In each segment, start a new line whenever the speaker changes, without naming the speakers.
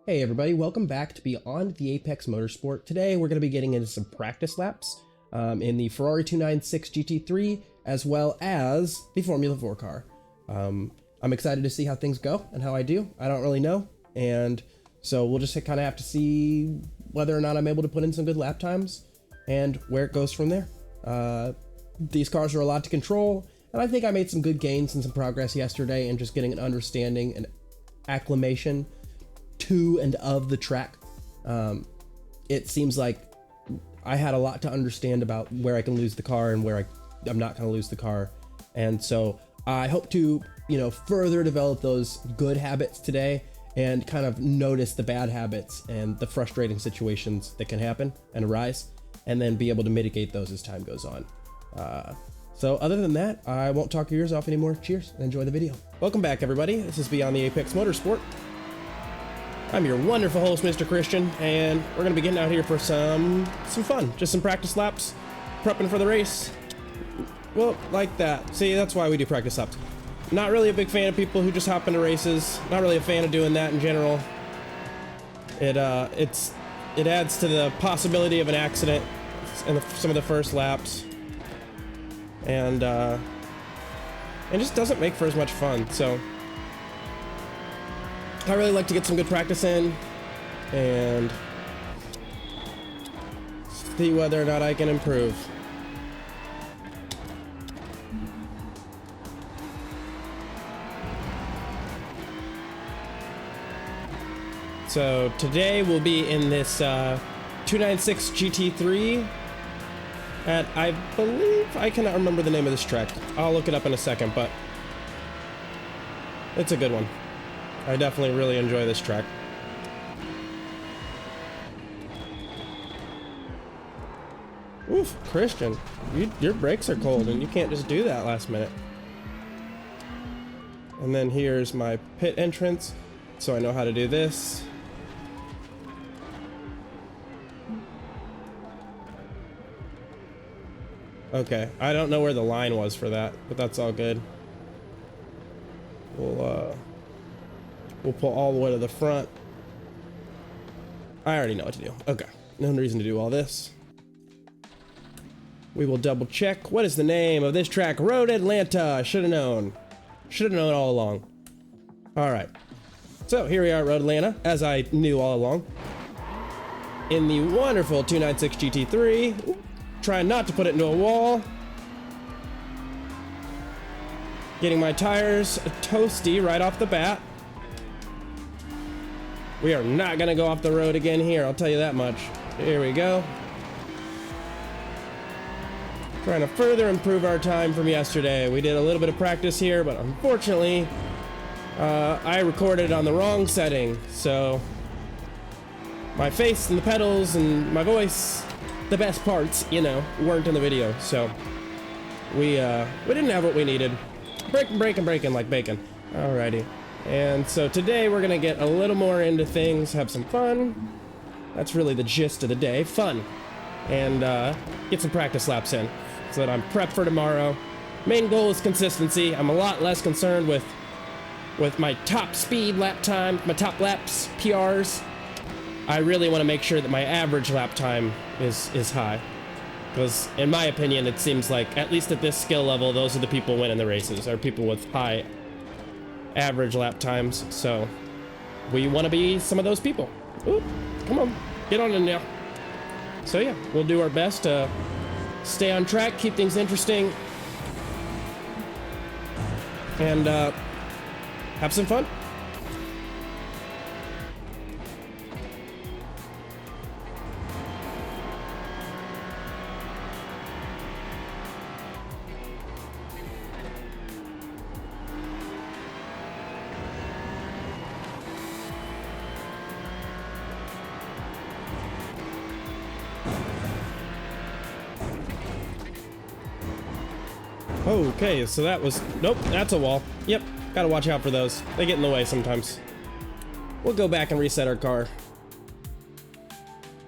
Hey everybody, welcome back to Beyond the Apex Motorsport. Today we're going to be getting into some practice laps in the Ferrari 296 GT3 as well as the Formula 4 car. I'm excited to see how things go and how I do. I don't really know, and so we'll just kind of have to see whether or not I'm able to put in some good lap times and where it goes from there. These cars are a lot to control, and I think I made some good gains and some progress yesterday in just getting an understanding and acclimation to and of the track. It seems like I had a lot to understand about where I can lose the car and where I'm not going to lose the car, and so I hope to, further develop those good habits today and kind of notice the bad habits and the frustrating situations that can happen and arise, and then be able to mitigate those as time goes on. So other than that, I won't talk your ears off anymore. Cheers and enjoy the video. Welcome back, everybody. This is Beyond the Apex Motorsport. I'm your wonderful host, Mr. Christian, and we're gonna be getting out here for some fun, just some practice laps, prepping for the race. Well, like that. See, that's why we do practice laps. Not really a big fan of people who just hop into races. Not really a fan of doing that in general. It adds to the possibility of an accident in some of the first laps, and it just doesn't make for as much fun. So I really like to get some good practice in and see whether or not I can improve. So today we'll be in this 296 GT3 at, I believe, I cannot remember the name of this track. I'll look it up in a second, but it's a good one. I definitely really enjoy this track. Oof, Christian, your brakes are cold and you can't just do that last minute. And then here's my pit entrance, so I know how to do this. Okay, I don't know where the line was for that, but that's all good. We'll pull all the way to the front. I already know what to do. Okay, no reason to do all this. We will double check. What is the name of this track? Road Atlanta. Should have known. Should have known all along. All right. So here we are at Road Atlanta, as I knew all along. In the wonderful 296 GT3. Ooh, trying not to put it into a wall. Getting my tires toasty right off the bat. We are not gonna go off the road again here, I'll tell you that much. Here we go. Trying to further improve our time from yesterday. We did a little bit of practice here, but unfortunately, I recorded on the wrong setting. So my face and the pedals and my voice, the best parts, weren't in the video. So we didn't have what we needed. Breaking like bacon. Alrighty. And so today we're gonna get a little more into things, have some fun. That's really the gist of the day, fun. And get some practice laps in so that I'm prepped for tomorrow. Main goal is consistency. I'm a lot less concerned with my top speed lap time, my top laps, PRs. I really want to make sure that my average lap time is high. Because in my opinion, it seems like, at least at this skill level, those are the people winning the races, are people with high average lap times. So we want to be some of those people. Oop, come on, get on in now. So yeah, we'll do our best to stay on track, keep things interesting, and have some fun. Okay, so that was... Nope, that's a wall. Yep, gotta watch out for those. They get in the way sometimes. We'll go back and reset our car.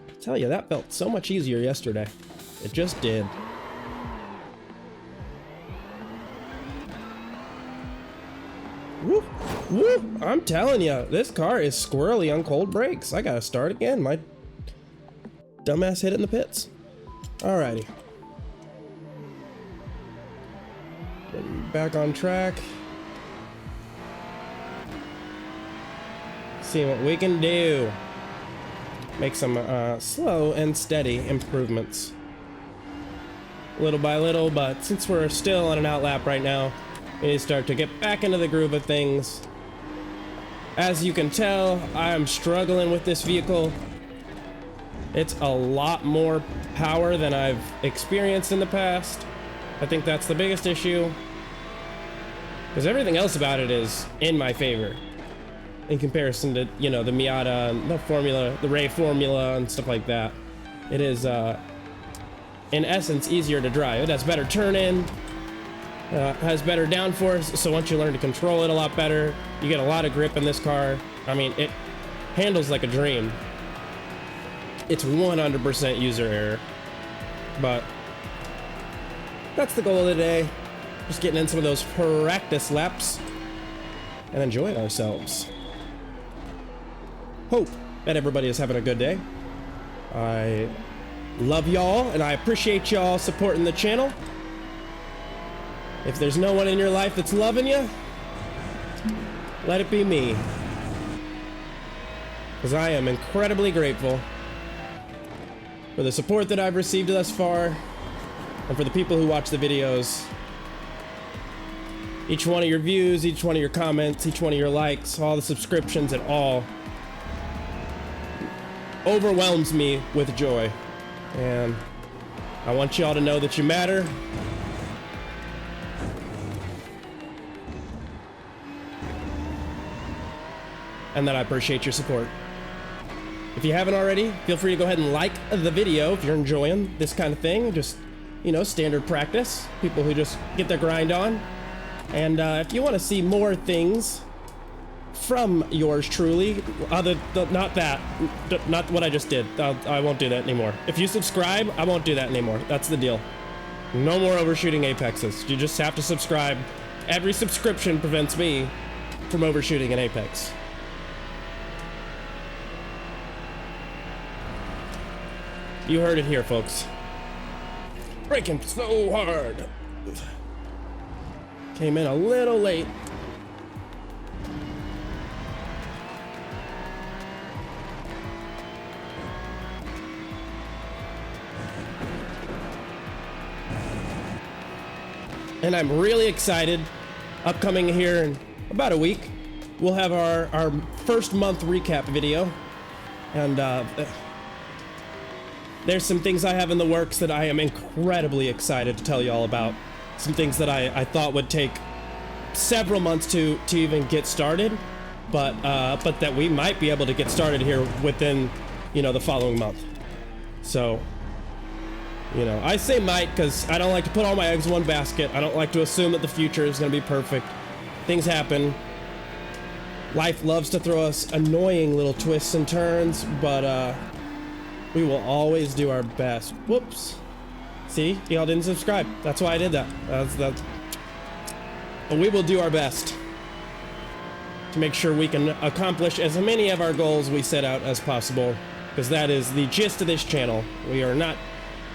I tell you, that felt so much easier yesterday. It just did. Woo, woo, I'm telling you, this car is squirrely on cold brakes. I gotta start again. My dumbass hit it in the pits. Alrighty. Getting back on track. See what we can do. Make some slow and steady improvements. Little by little, but since we're still on an outlap right now, we need to start to get back into the groove of things. As you can tell, I'm struggling with this vehicle. It's a lot more power than I've experienced in the past. I think that's the biggest issue, because everything else about it is in my favor in comparison to, you know, the Miata and the Formula, the Ray Formula and stuff like that. It is, in essence, easier to drive. It has better turn-in, has better downforce, so once you learn to control it a lot better, you get a lot of grip in this car. I mean, it handles like a dream. It's 100% user error, but that's the goal of the day. Just getting in some of those practice laps and enjoying ourselves. Hope that everybody is having a good day. I love y'all, and I appreciate y'all supporting the channel. If there's no one in your life that's loving you, let it be me. Because I am incredibly grateful for the support that I've received thus far, and for the people who watch the videos. Each one of your views, each one of your comments, each one of your likes, all the subscriptions, it all overwhelms me with joy. And I want y'all to know that you matter. And that I appreciate your support. If you haven't already, feel free to go ahead and like the video if you're enjoying this kind of thing. Just, you know, standard practice. People who just get their grind on. And if you want to see more things from yours truly, not what I just did. I won't do that anymore. If you subscribe, I won't do that anymore. That's the deal. No more overshooting apexes. You just have to subscribe. Every subscription prevents me from overshooting an apex. You heard it here, folks. Braking so hard. Came in a little late. And I'm really excited. Upcoming here in about a week, we'll have our first month recap video. And there's some things I have in the works that I am incredibly excited to tell you all about. Some things that I thought would take several months to even get started, but that we might be able to get started here within, you know, the following month. So, you know, I say might because I don't like to put all my eggs in one basket. I don't like to assume that the future is going to be perfect. Things happen. Life loves to throw us annoying little twists and turns, but we will always do our best. Whoops. See, y'all didn't subscribe. That's why I did that. But we will do our best to make sure we can accomplish as many of our goals we set out as possible, because that is the gist of this channel. We are not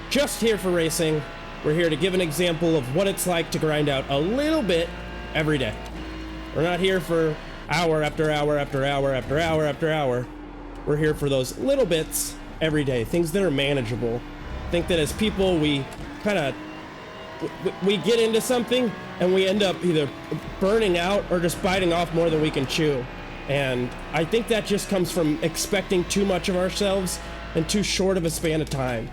just here for racing. We're here to give an example of what it's like to grind out a little bit every day. We're not here for hour after hour after hour after hour after hour. We're here for those little bits every day, things that are manageable. I think that as people, we get into something and we end up either burning out or just biting off more than we can chew. And I think that just comes from expecting too much of ourselves in too short of a span of time.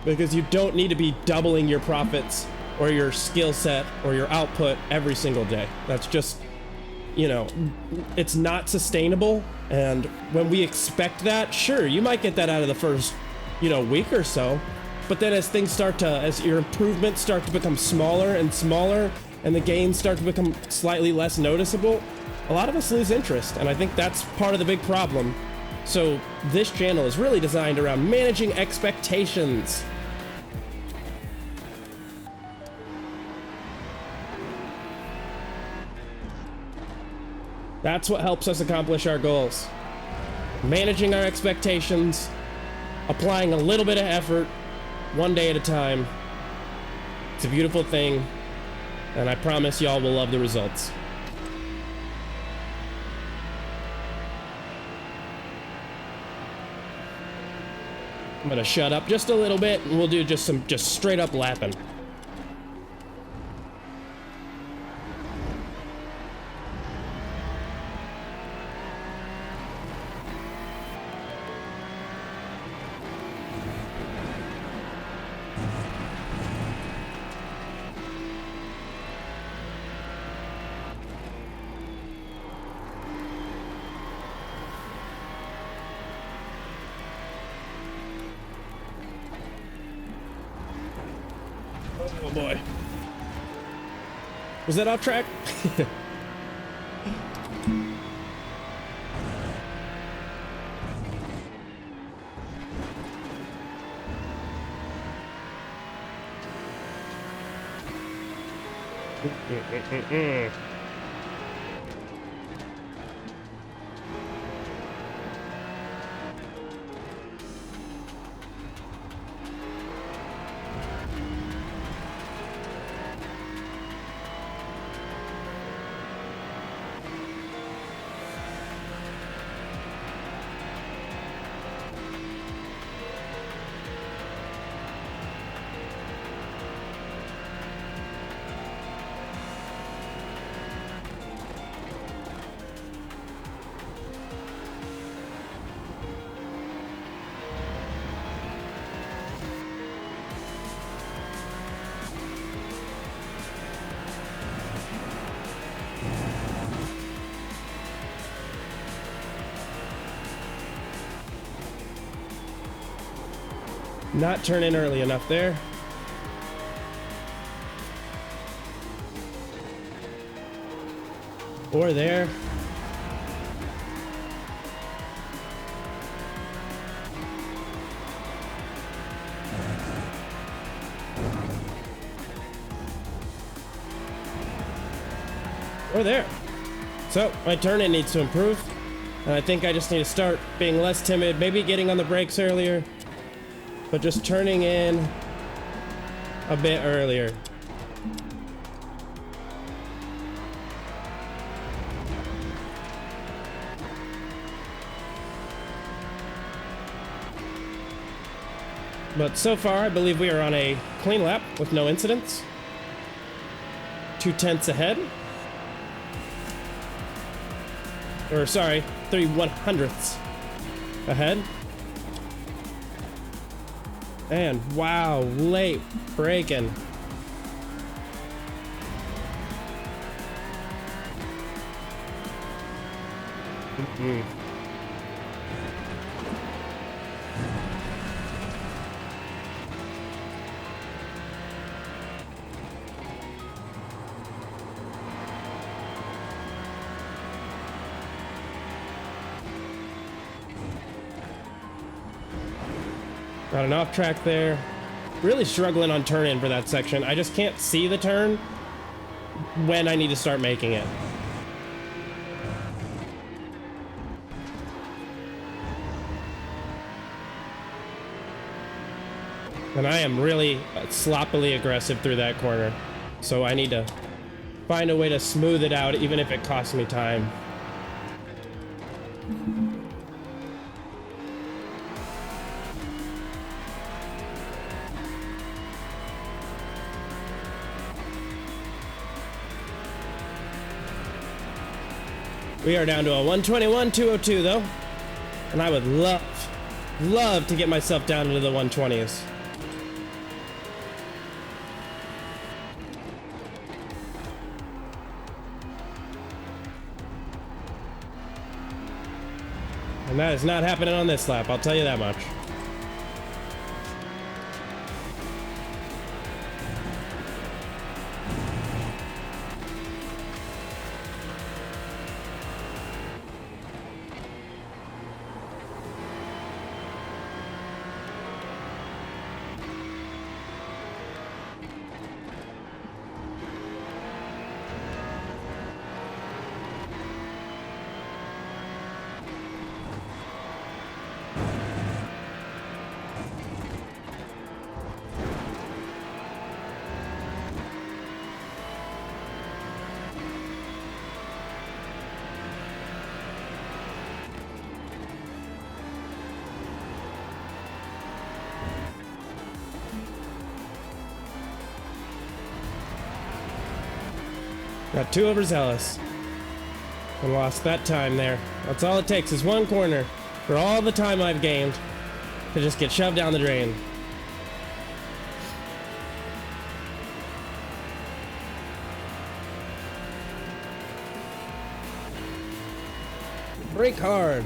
Because you don't need to be doubling your profits or your skill set or your output every single day. That's just, you know, it's not sustainable. And when we expect that, sure, you might get that out of the first, you know, week or so. But then as things as your improvements start to become smaller and smaller and the gains start to become slightly less noticeable, a lot of us lose interest. And I think that's part of the big problem. So this channel is really designed around managing expectations. That's what helps us accomplish our goals. Managing our expectations, applying a little bit of effort, one day at a time. It's a beautiful thing, and I promise y'all will love the results. I'm gonna shut up just a little bit, and we'll do just straight up lapping. Oh boy. Was that off track? Not turn in early enough there. Or there. Or there. So my turn in needs to improve. And I think I just need to start being less timid, maybe getting on the brakes earlier. But just turning in a bit earlier. But so far, I believe we are on a clean lap with no incidents. 2/10 ahead. Or sorry, 3/100ths ahead. And wow, late braking. Got an off track there. Really struggling on turn in for that section. I just can't see the turn when I need to start making it. And I am really sloppily aggressive through that corner. So I need to find a way to smooth it out, even if it costs me time. We are down to a 121.202 though. And I would love to get myself down into the 120s. And that is not happening on this lap, I'll tell you that much. Got too overzealous. And lost that time there. That's all it takes is one corner for all the time I've gained to just get shoved down the drain. Brake hard.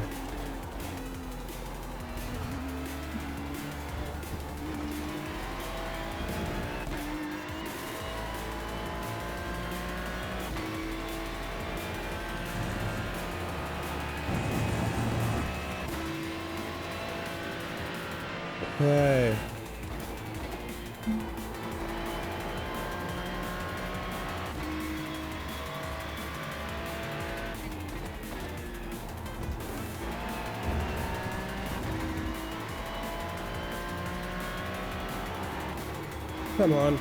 Hey. Come on.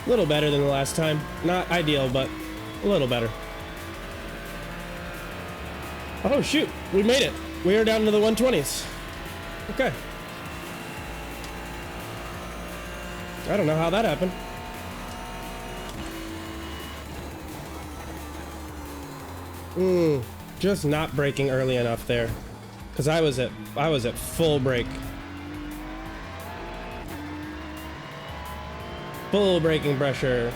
A little better than the last time. Not ideal, but a little better. Oh shoot, we made it. We are down to the 120s. Okay. I don't know how that happened. Just not braking early enough there. Cause I was at full brake. Full braking pressure.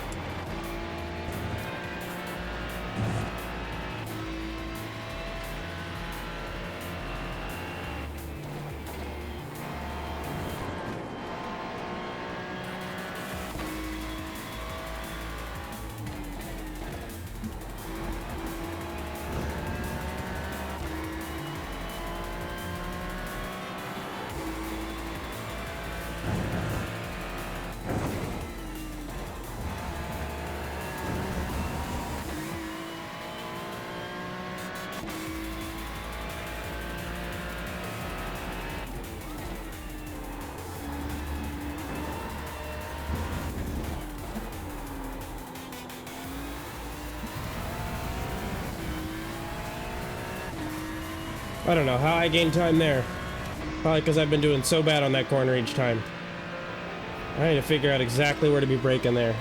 I don't know how I gained time there. Probably because I've been doing so bad on that corner each time. I need to figure out exactly where to be braking there.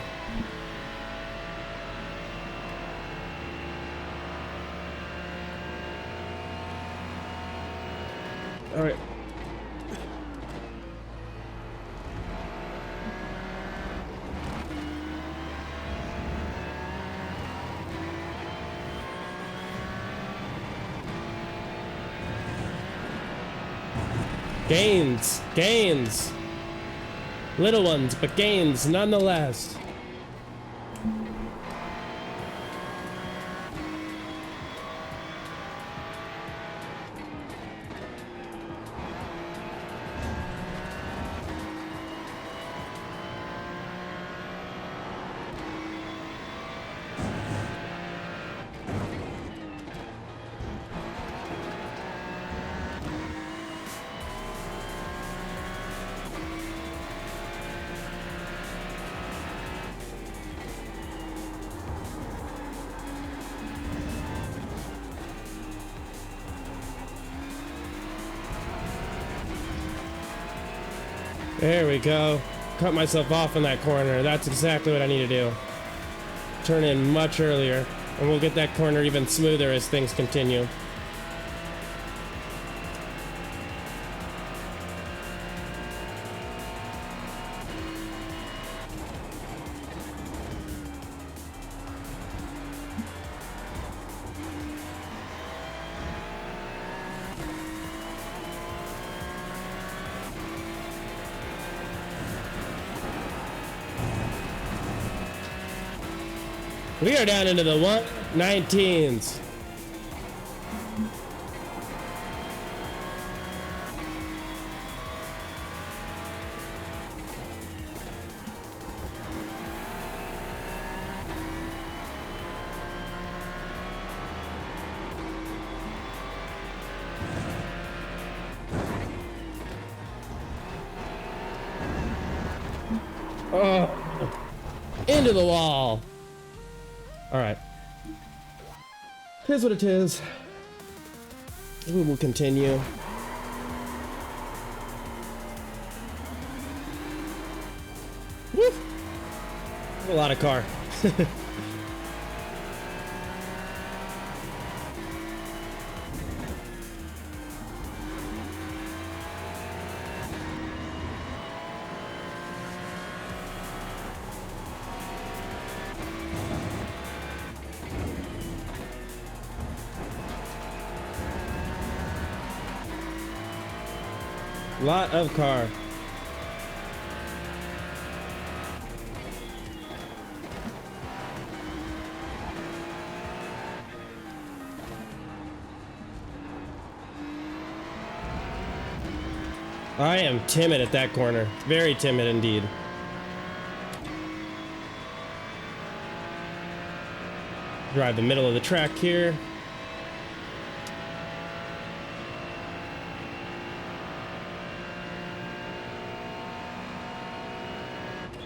All right. Gains, gains. Little ones, but gains nonetheless. There we go. Cut myself off in that corner. That's exactly what I need to do. Turn in much earlier, and we'll get that corner even smoother as things continue. We are down into the 119s. Oh, into the wall. All right. Tis what it is. We will continue. Woo! A lot of car. Lot of car. I am timid at that corner. Very timid indeed. Drive the middle of the track here.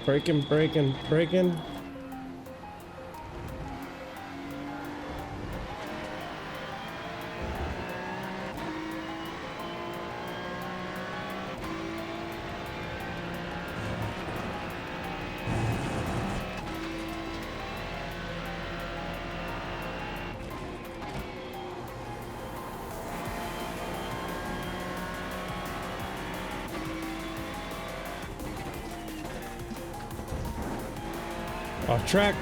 Braking, braking, braking. Off track.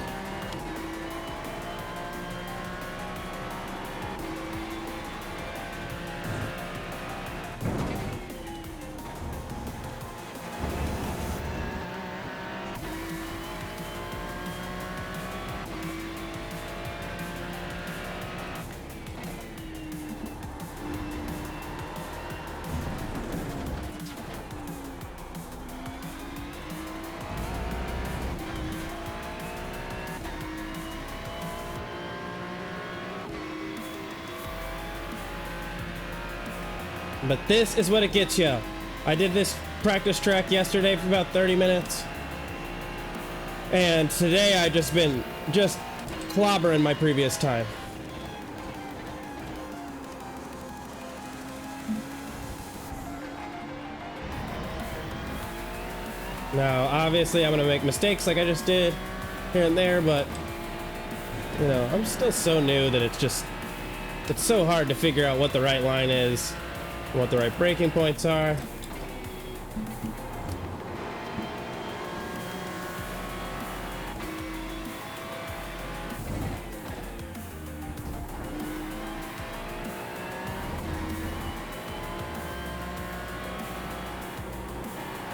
But this is what it gets you. I did this practice track yesterday for about 30 minutes. And today I just been clobbering my previous time. Now, obviously I'm gonna make mistakes like I just did here and there, but you know, I'm still so new that it's so hard to figure out what the right line is. What the right braking points are.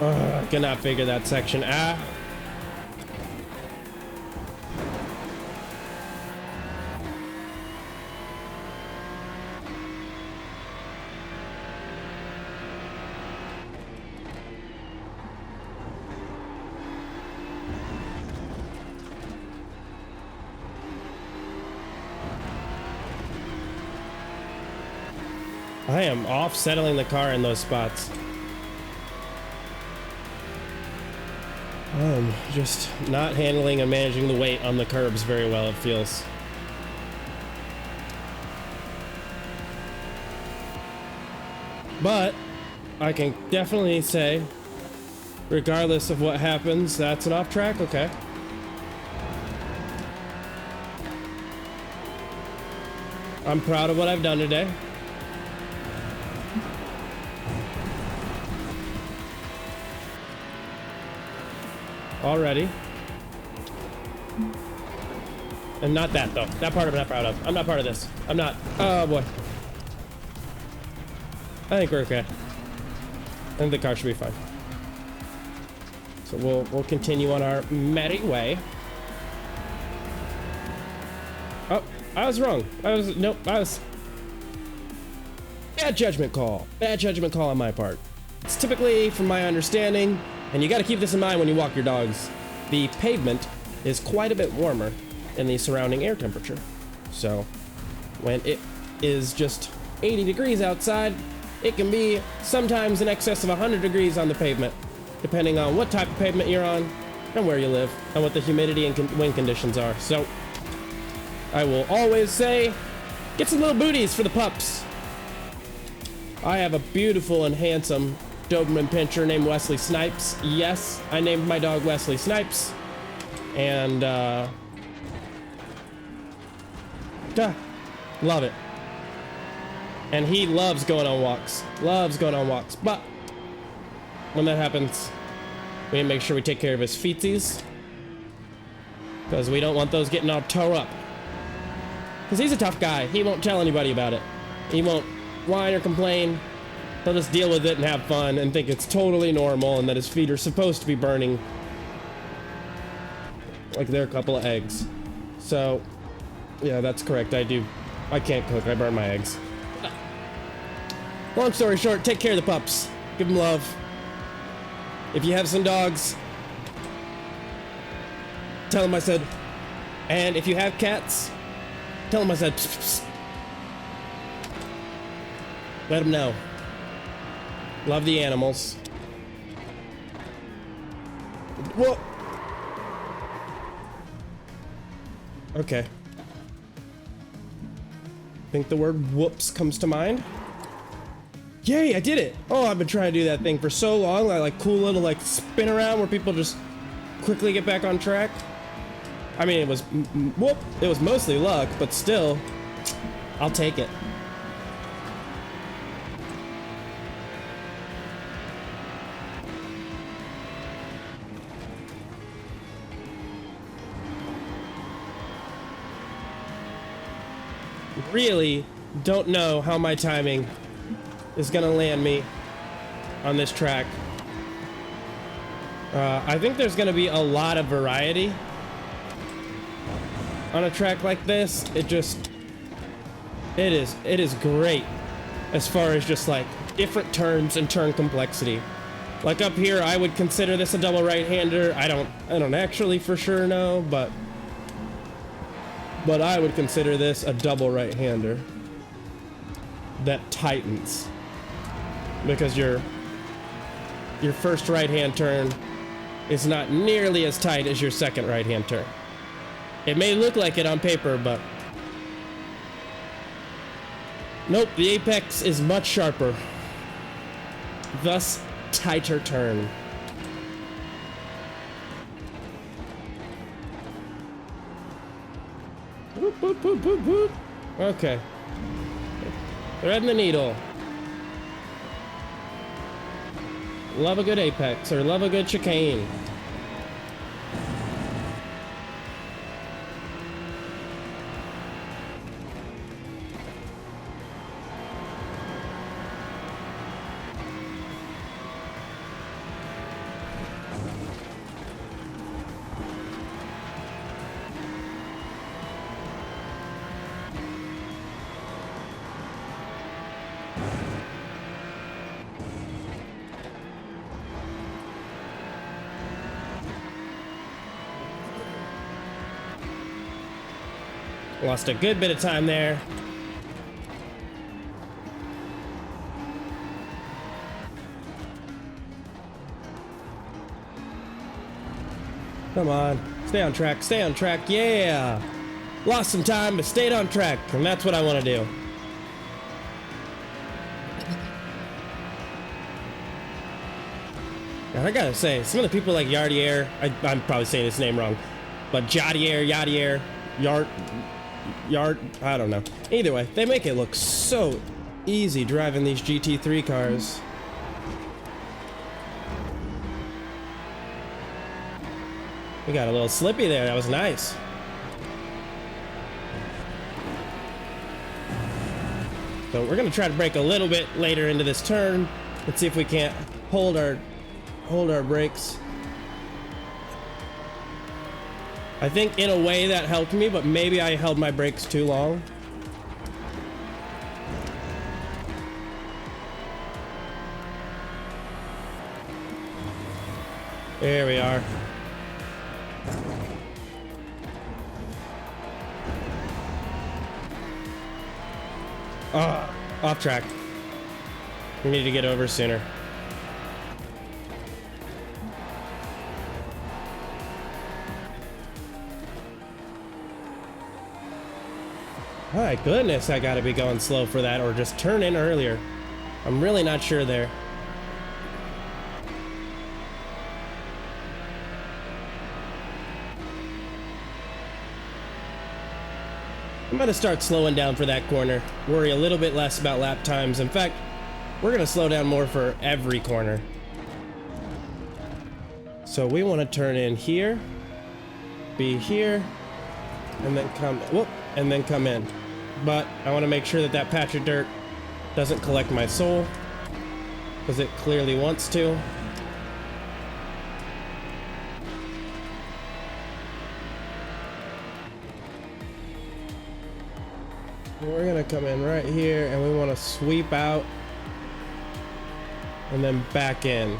I cannot figure that section out. I am off settling the car in those spots. Just not handling and managing the weight on the curbs very well, it feels. But I can definitely say, regardless of what happens, that's an off track, okay. I'm proud of what I've done today. Already. And not that though. That part I'm not proud of. I'm not part of this. I'm not. Oh boy. I think we're okay. I think the car should be fine. So we'll continue on our merry way. Oh, I was wrong. Nope, I was bad judgment call. Bad judgment call on my part. It's typically, from my understanding, and you got to keep this in mind when you walk your dogs, the pavement is quite a bit warmer than the surrounding air temperature. So when it is just 80 degrees outside, it can be sometimes in excess of 100 degrees on the pavement, depending on what type of pavement you're on and where you live and what the humidity and wind conditions are. So I will always say, get some little booties for the pups. I have a beautiful and handsome Doberman pinscher named Wesley Snipes. Yes, I named my dog Wesley Snipes. And love it. And he loves going on walks. Loves going on walks. But when that happens, we need to make sure we take care of his feetsies, because we don't want those getting all tore up. Because he's a tough guy. He won't tell anybody about it. He won't whine or complain. He'll just deal with it and have fun and think it's totally normal and that his feet are supposed to be burning like they're a couple of eggs. So, yeah, that's correct. I can't cook. I burn my eggs. Long story short, take care of the pups. Give them love. If you have some dogs, tell them I said. And if you have cats, tell them I said. Psst, psst. Let them know. Love the animals. Whoa. Okay. Think the word whoops comes to mind. Yay, I did it! Oh, I've been trying to do that thing for so long. That like cool little like spin around where people just quickly get back on track. I mean, it was whoop. It was mostly luck, but still, I'll take it. Really don't know how my timing is gonna land me on this track. I think there's gonna be a lot of variety on a track like this. It is great as far as just like different turns and turn complexity. Like up here, I would consider this a double right-hander. I don't actually for sure know, but I would consider this a double right-hander that tightens, because your first right-hand turn is not nearly as tight as your second right-hand turn. It may look like it on paper, but nope, the apex is much sharper, thus tighter turn. Boop, boop, boop, boop, boop. Okay. Threading the needle. Love a good apex, or love a good chicane. Lost a good bit of time there. Come on, stay on track, yeah! Lost some time, but stayed on track, and that's what I want to do. And I gotta say, some of the people like Yardier, I'm probably saying his name wrong, but Yard, I don't know. Either way, they make it look so easy driving these GT3 cars. We got a little slippy there, that was nice. So we're gonna try to brake a little bit later into this turn. Let's see if we can't hold our brakes. I think in a way that helped me, but maybe I held my brakes too long. There we are. Off track. We need to get over sooner. My goodness, I gotta be going slow for that, or just turn in earlier. I'm really not sure there. I'm gonna start slowing down for that corner. Worry a little bit less about lap times. In fact, we're gonna slow down more for every corner. So we want to turn in here, be here, and then come, whoop, and then come in. But I want to make sure that that patch of dirt doesn't collect my soul, because it clearly wants to. We're gonna come in right here, and we want to sweep out and then back in.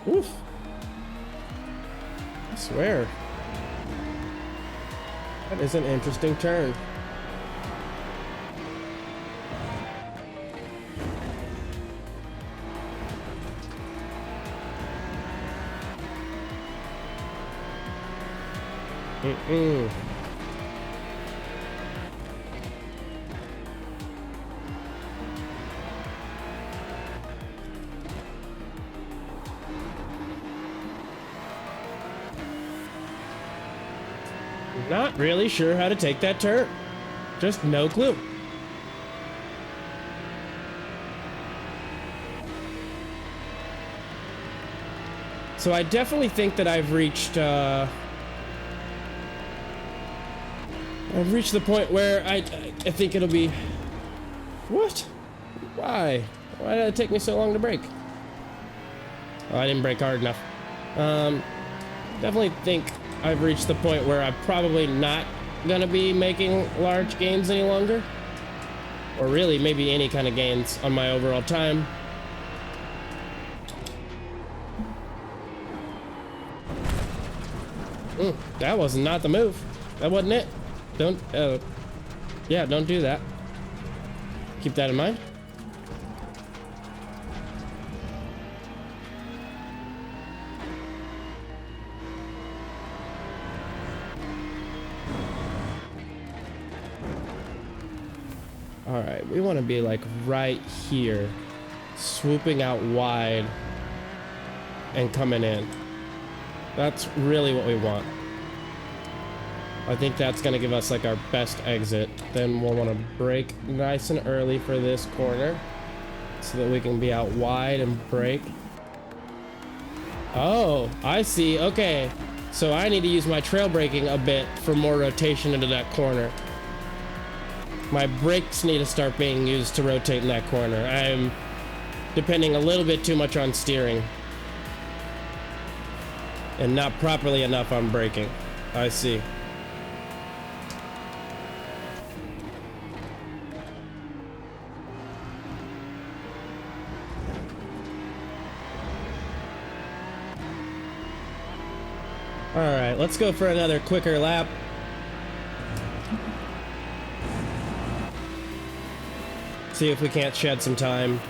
Oof. I swear. That is an interesting turn. Not really sure how to take that turn. Just no clue. So I definitely think that I've reached the point where I think it'll be... What? Why? Why did it take me so long to brake? Oh, I didn't brake hard enough. Definitely think I've reached the point where I'm probably not gonna be making large gains any longer, or really maybe any kind of gains on my overall time. That was not the move. That wasn't it. Don't yeah, don't do that. Keep that in mind. All right, we want to be like right here, swooping out wide and coming in. That's really what we want. I think that's going to give us like our best exit. Then we'll want to brake nice and early for this corner so that we can be out wide and brake. Oh, I see. Okay, so I need to use my trail braking a bit for more rotation into that corner. My brakes need to start being used to rotate in that corner. I'm depending a little bit too much on steering and not properly enough on braking. I see. All right, let's go for another quicker lap. See if we can't shed some time.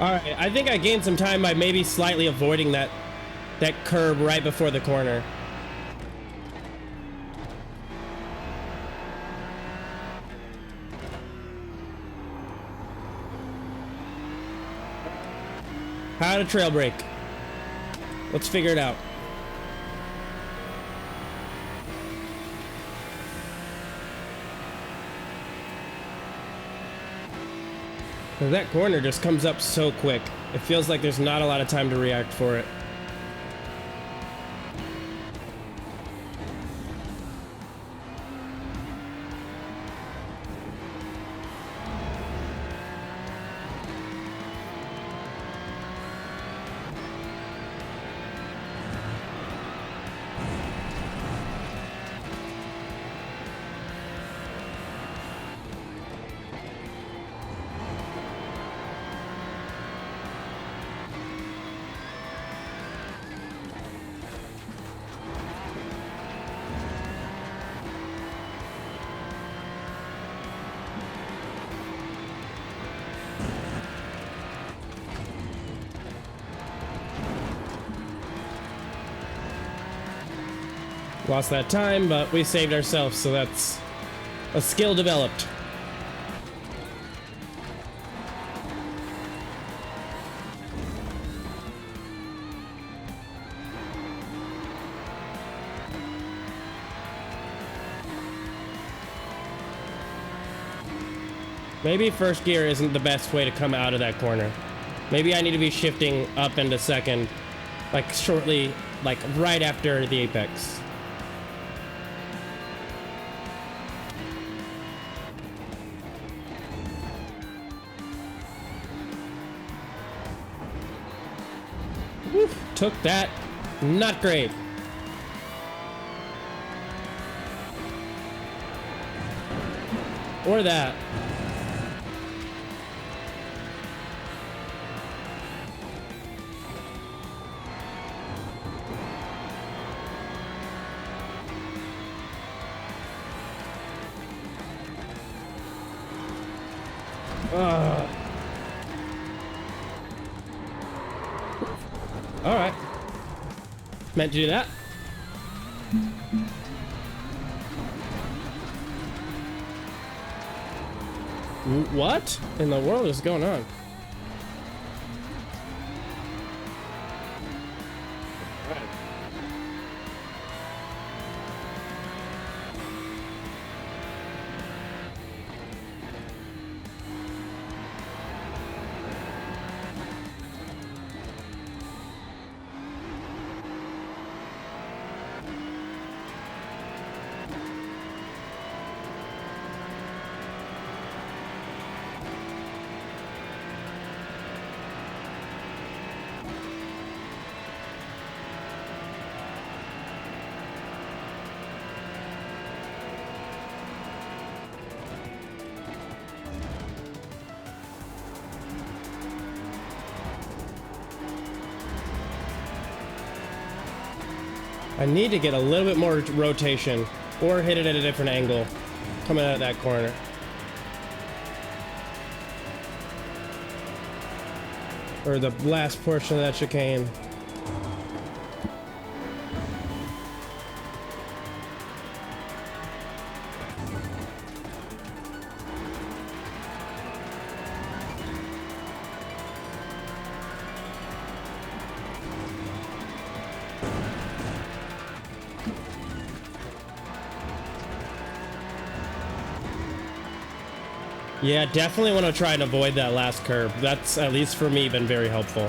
All right, I think I gained some time by maybe slightly avoiding that curb right before the corner. How to trail brake. Let's figure it out. That corner just comes up so quick. It feels like there's not a lot of time to react for it. Lost that time, but we saved ourselves, so that's a skill developed. Maybe first gear isn't the best way to come out of that corner. Maybe I need to be shifting up into second, like shortly, like right after the apex. Whew, took that. Not great. Or that. All right. Meant to do that. What in the world is going on? I need to get a little bit more rotation or hit it at a different angle coming out of that corner. Or the last portion of that chicane. Yeah, definitely want to try and avoid that last curve. That's, at least for me, been very helpful.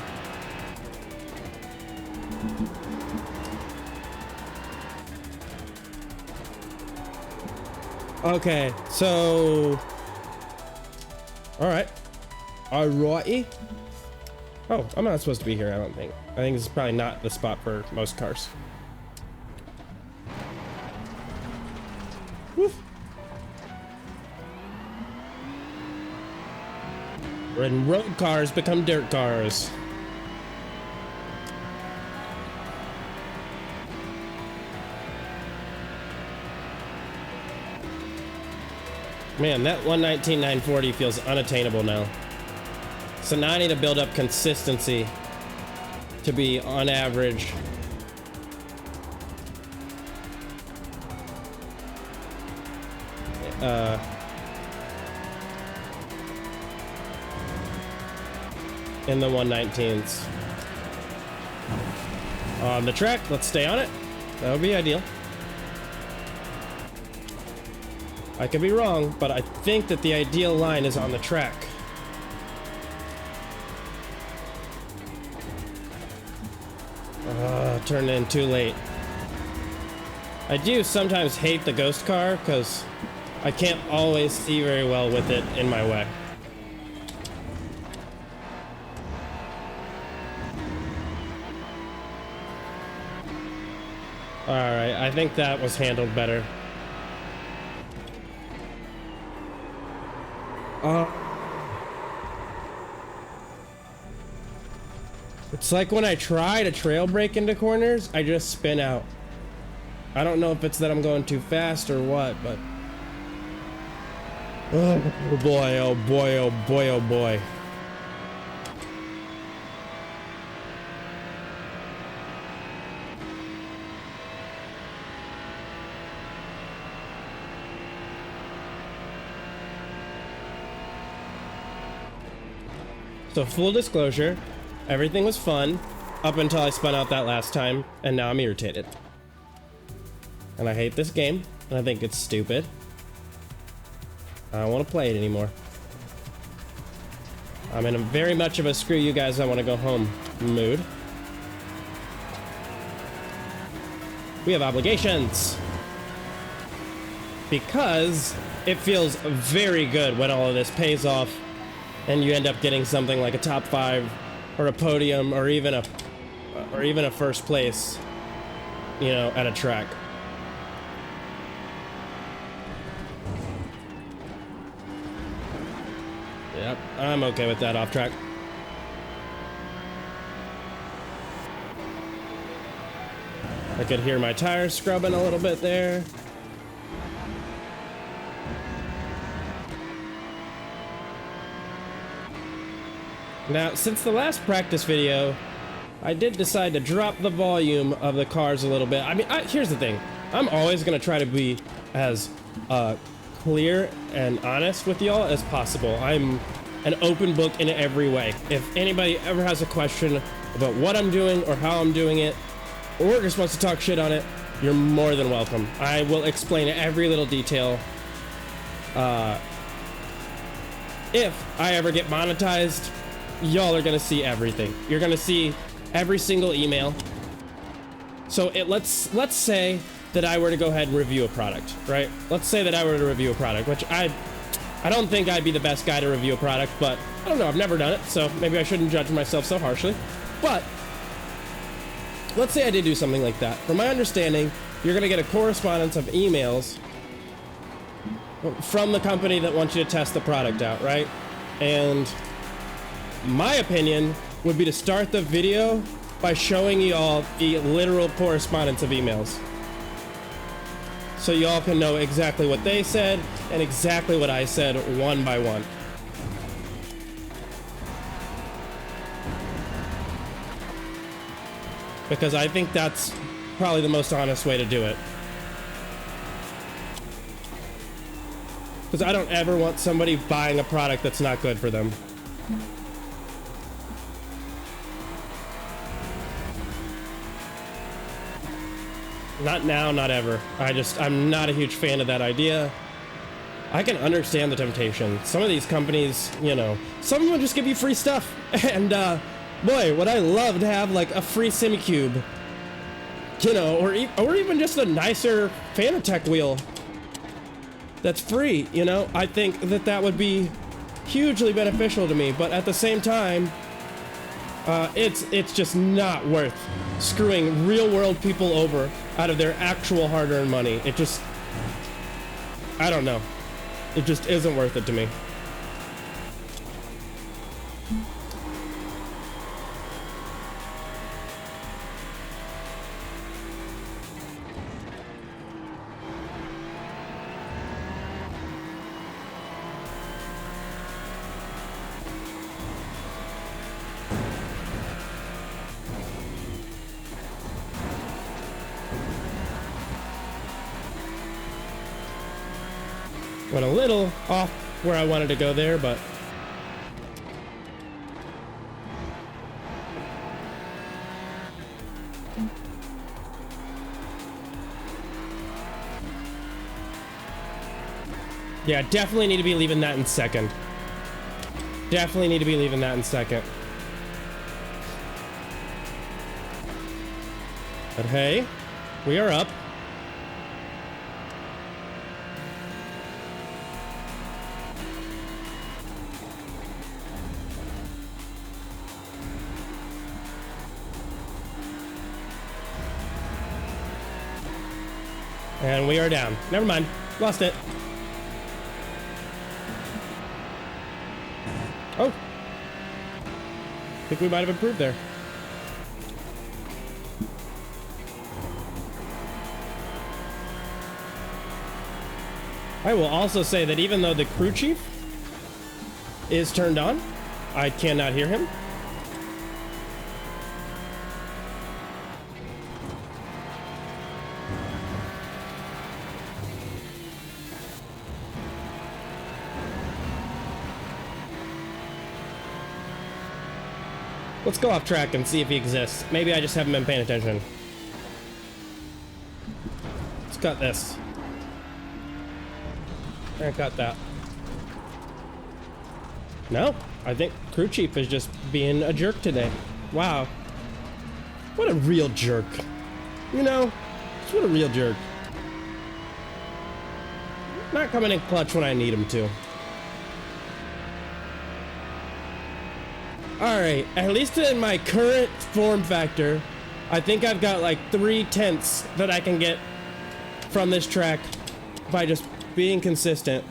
Okay, so... Alright. Alrighty. Oh, I'm not supposed to be here, I don't think. I think this is probably not the spot for most cars. Woof. When road cars become dirt cars. Man, that 119,940 feels unattainable now. So now I need to build up consistency to be on average. In the 119s. On the track, let's stay on it. That would be ideal. I could be wrong, but I think that the ideal line is on the track. Turned in too late. I do sometimes hate the ghost car because I can't always see very well with it in my way. Alright, I think that was handled better. It's like when I try to trail brake into corners, I just spin out. I don't know if it's that I'm going too fast or what, but... Oh boy, oh boy, oh boy, oh boy. So full disclosure, everything was fun up until I spun out that last time, and now I'm irritated. And I hate this game, and I think it's stupid. I don't want to play it anymore. I'm in a very much of a screw you guys, I want to go home mood. We have obligations. Because it feels very good when all of this pays off and you end up getting something like a top 5 or a podium or even a first place, you know, at a track. Yep, I'm okay with that off track. I could hear my tires scrubbing a little bit there. Now, since the last practice video, I did decide to drop the volume of the cars a little bit. I mean, here's the thing. I'm always going to try to be as clear and honest with y'all as possible. I'm an open book in every way. If anybody ever has a question about what I'm doing or how I'm doing it, or just wants to talk shit on it, you're more than welcome. I will explain every little detail. If I ever get monetized, y'all are gonna see everything. You're gonna see every single email. So let's say that I were to go ahead and review a product, right? Let's say that I were to review a product, which I don't think I'd be the best guy to review a product, but I don't know, I've never done it, so maybe I shouldn't judge myself so harshly. But let's say I did do something like that. From my understanding, you're gonna get a correspondence of emails from the company that wants you to test the product out, right? And my opinion would be to start the video by showing you all the literal correspondence of emails. So y'all can know exactly what they said and exactly what I said one by one. Because I think that's probably the most honest way to do it. Because I don't ever want somebody buying a product that's not good for them. Not now, not ever. I'm not a huge fan of that idea. I can understand the temptation. Some of these companies, you know, some of them just give you free stuff. And, boy, would I love to have, like, a free Simicube. You know, or even just a nicer Fanatec wheel that's free, you know? I think that would be hugely beneficial to me, but at the same time, it's just not worth screwing real-world people over out of their actual hard-earned money. It just, I don't know. It just isn't worth it to me. Went a little off where I wanted to go there, but yeah, definitely need to be leaving that in second. Definitely need to be leaving that in second. But hey, we are up. And we are down. Never mind. Lost it. Oh. I think we might have improved there. I will also say that even though the crew chief is turned on, I cannot hear him. Let's go off track and see if he exists. Maybe I just haven't been paying attention. Let's cut this. I got that. No, I think crew chief is just being a jerk today. Wow. What a real jerk. You know, just what a real jerk. Not coming in clutch when I need him to. Alright, at least in my current form factor, I think I've got like 3/10 that I can get from this track by just being consistent.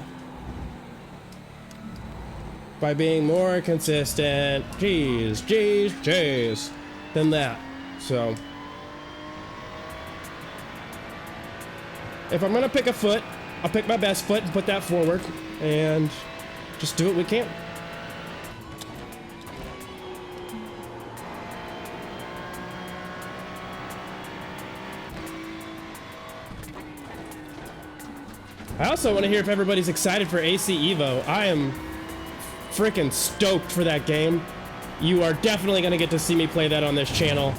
By being more consistent, jeez, than that. So, if I'm gonna pick a foot, I'll pick my best foot and put that forward, and just do what we can. I also want to hear if everybody's excited for AC Evo. I am freaking stoked for that game. You are definitely going to get to see me play that on this channel.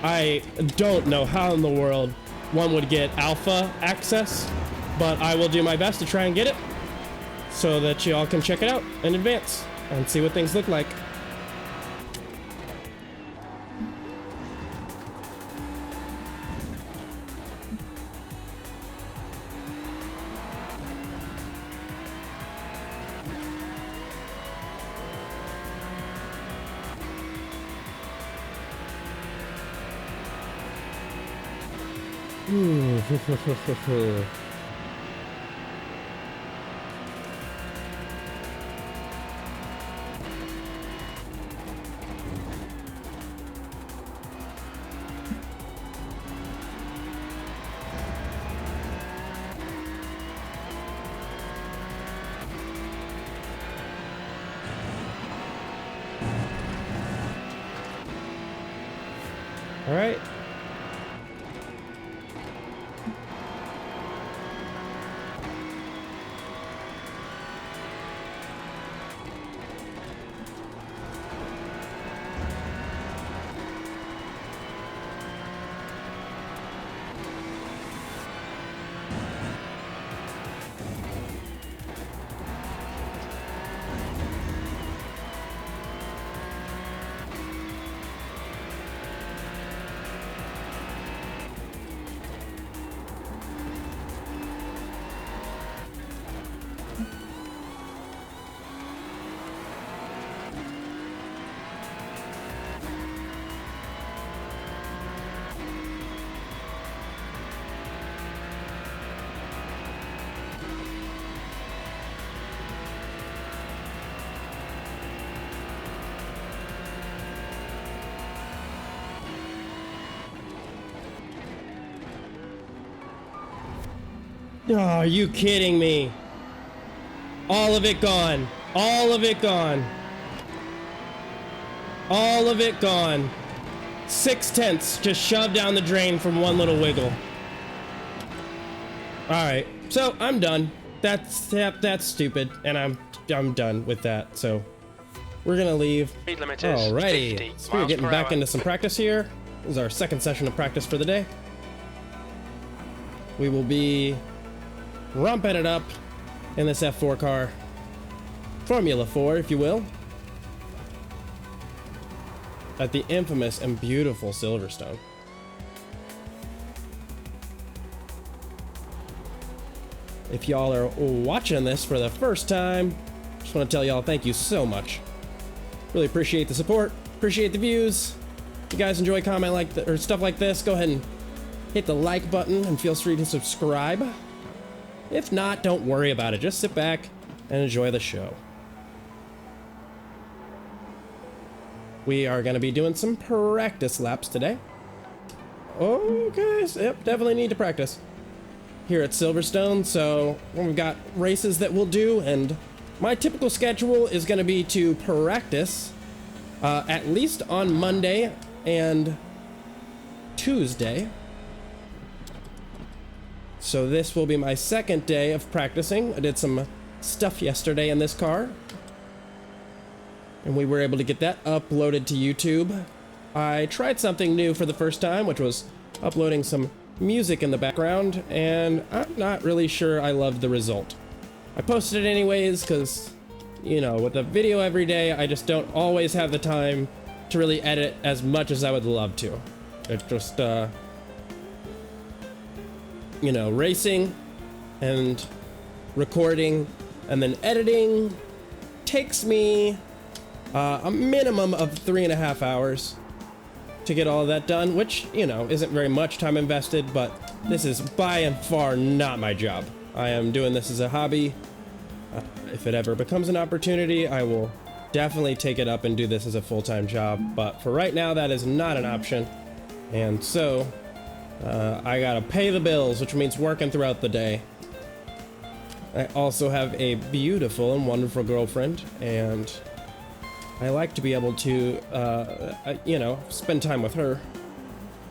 I don't know how in the world one would get alpha access, but I will do my best to try and get it so that y'all can check it out in advance and see what things look like. All right. Oh, are you kidding me? All of it gone. All of it gone. All of it gone. 6/10 just shoved down the drain from one little wiggle. Alright, so I'm done. That's stupid, and I'm done with that, so we're gonna leave. Alrighty, so we're getting back into some practice here. This is our second session of practice for the day. We will be romping it up in this F4 car. Formula 4, if you will. At the infamous and beautiful Silverstone. If y'all are watching this for the first time, just want to tell y'all thank you so much. Really appreciate the support, appreciate the views. If you guys enjoy comment like or stuff like this, go ahead and hit the like button and feel free to subscribe. If not, don't worry about it. Just sit back and enjoy the show. We are going to be doing some practice laps today. Okay, yep, definitely need to practice here at Silverstone. So we've got races that we'll do, and my typical schedule is going to be to practice at least on Monday and Tuesday. So this will be my second day of practicing. I did some stuff yesterday in this car. and we were able to get that uploaded to YouTube. I tried something new for the first time, which was uploading some music in the background, and I'm not really sure I loved the result. I posted it anyways because, you know, with a video every day, I just don't always have the time to really edit as much as I would love to. It's just, you know, racing and recording and then editing takes me a minimum of 3.5 hours to get all of that done, which, you know, isn't very much time invested, but this is by and far not my job. I am doing this as a hobby. If it ever becomes an opportunity, I will definitely take it up and do this as a full-time job, but for right now, that is not an option. And so, I gotta pay the bills, which means working throughout the day. I also have a beautiful and wonderful girlfriend, and I like to be able to, you know, spend time with her.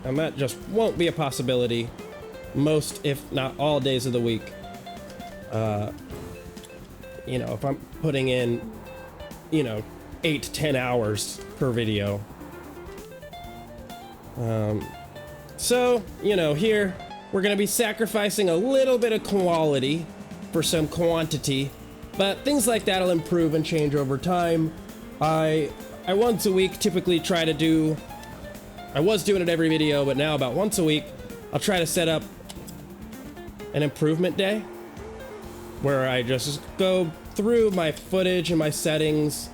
And that just won't be a possibility most, if not all, days of the week. You know, if I'm putting in, you know, 8 to 10 hours per video. So, you know, here we're gonna be sacrificing a little bit of quality for some quantity, but things like that'll improve and change over time. I once a week typically try to do, I was doing it every video, but now about once a week, I'll try to set up an improvement day where I just go through my footage and my settings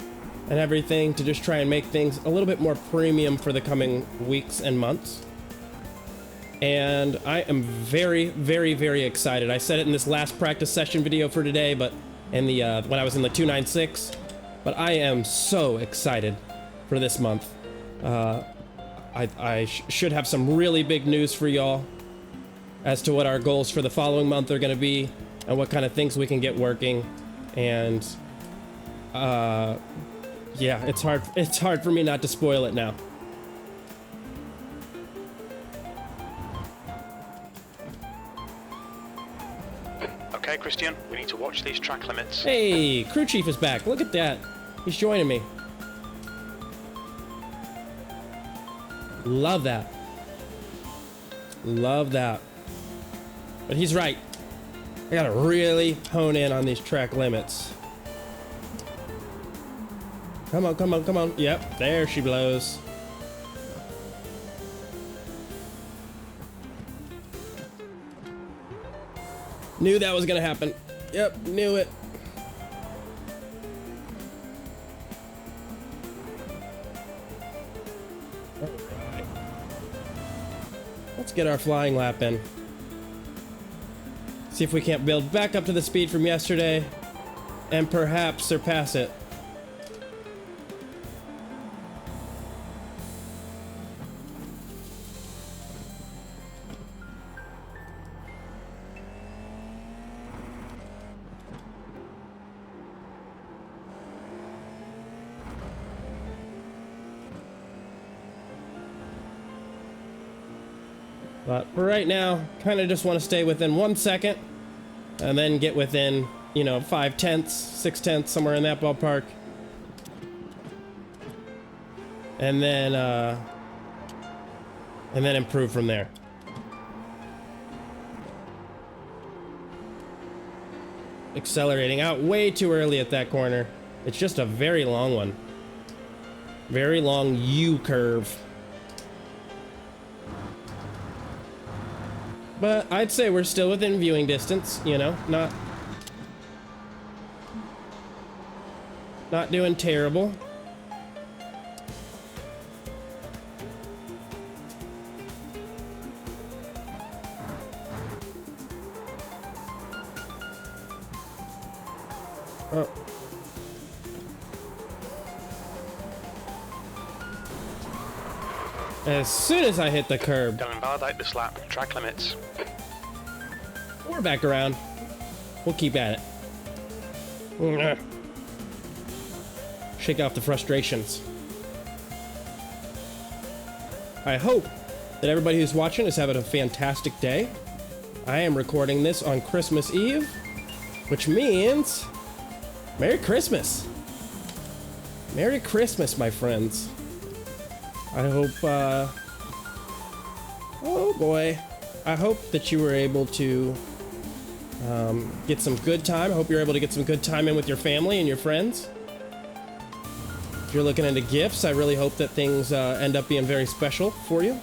and everything to just try and make things a little bit more premium for the coming weeks and months. And I am very, very, very excited. I said it in this last practice session video for today, but in the when I was in the 296, but I am so excited for this month. I should have some really big news for y'all as to what our goals for the following month are going to be and what kind of things we can get working. And yeah, it's hard for me not to spoil it now.
Okay, Christian, we need to watch these track limits.
Hey, crew chief is back. Look at that. He's joining me. Love that. Love that. But he's right. I gotta really hone in on these track limits. Come on, come on, come on. Yep, there she blows. Knew that was gonna happen. Yep, knew it. All right. Let's get our flying lap in. See if we can't build back up to the speed from yesterday and perhaps surpass it. But for right now, kind of just want to stay within 1 second and then get within, you know, 5/10, 6/10, somewhere in that ballpark. And then improve from there. Accelerating out way too early at that corner. It's just a very long one. Very long U-curve. But I'd say we're still within viewing distance, you know, not doing terrible. Oh. As soon as I hit the curb.
Don't invalidate this lap. Track limits.
We're back around. We'll keep at it. Shake off the frustrations. I hope that everybody who's watching is having a fantastic day. I am recording this on Christmas Eve, which means Merry Christmas. Merry Christmas, my friends. I hope, oh boy. I hope that you were able to get some good time. I hope you're able to get some good time in with your family and your friends. If you're looking into gifts, I really hope that things end up being very special for you.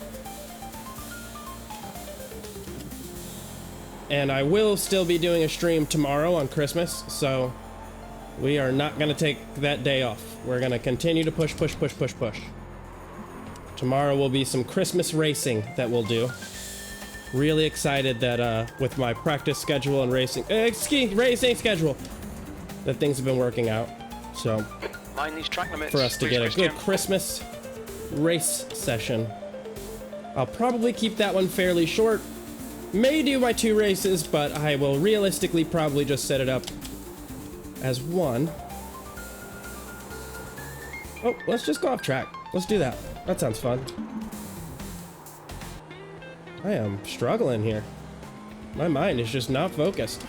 And I will still be doing a stream tomorrow on Christmas, so we are not going to take that day off. We're going to continue to push. Tomorrow will be some Christmas racing that we'll do. Really excited that with my practice schedule and racing schedule, that things have been working out. So
mind these track limits,
for us to get a good Christmas race session. I'll probably keep that one fairly short. May do my 2 races, but I will realistically probably just set it up as one. Oh, let's just go off track. Let's do that. That sounds fun. I am struggling here. My mind is just not focused.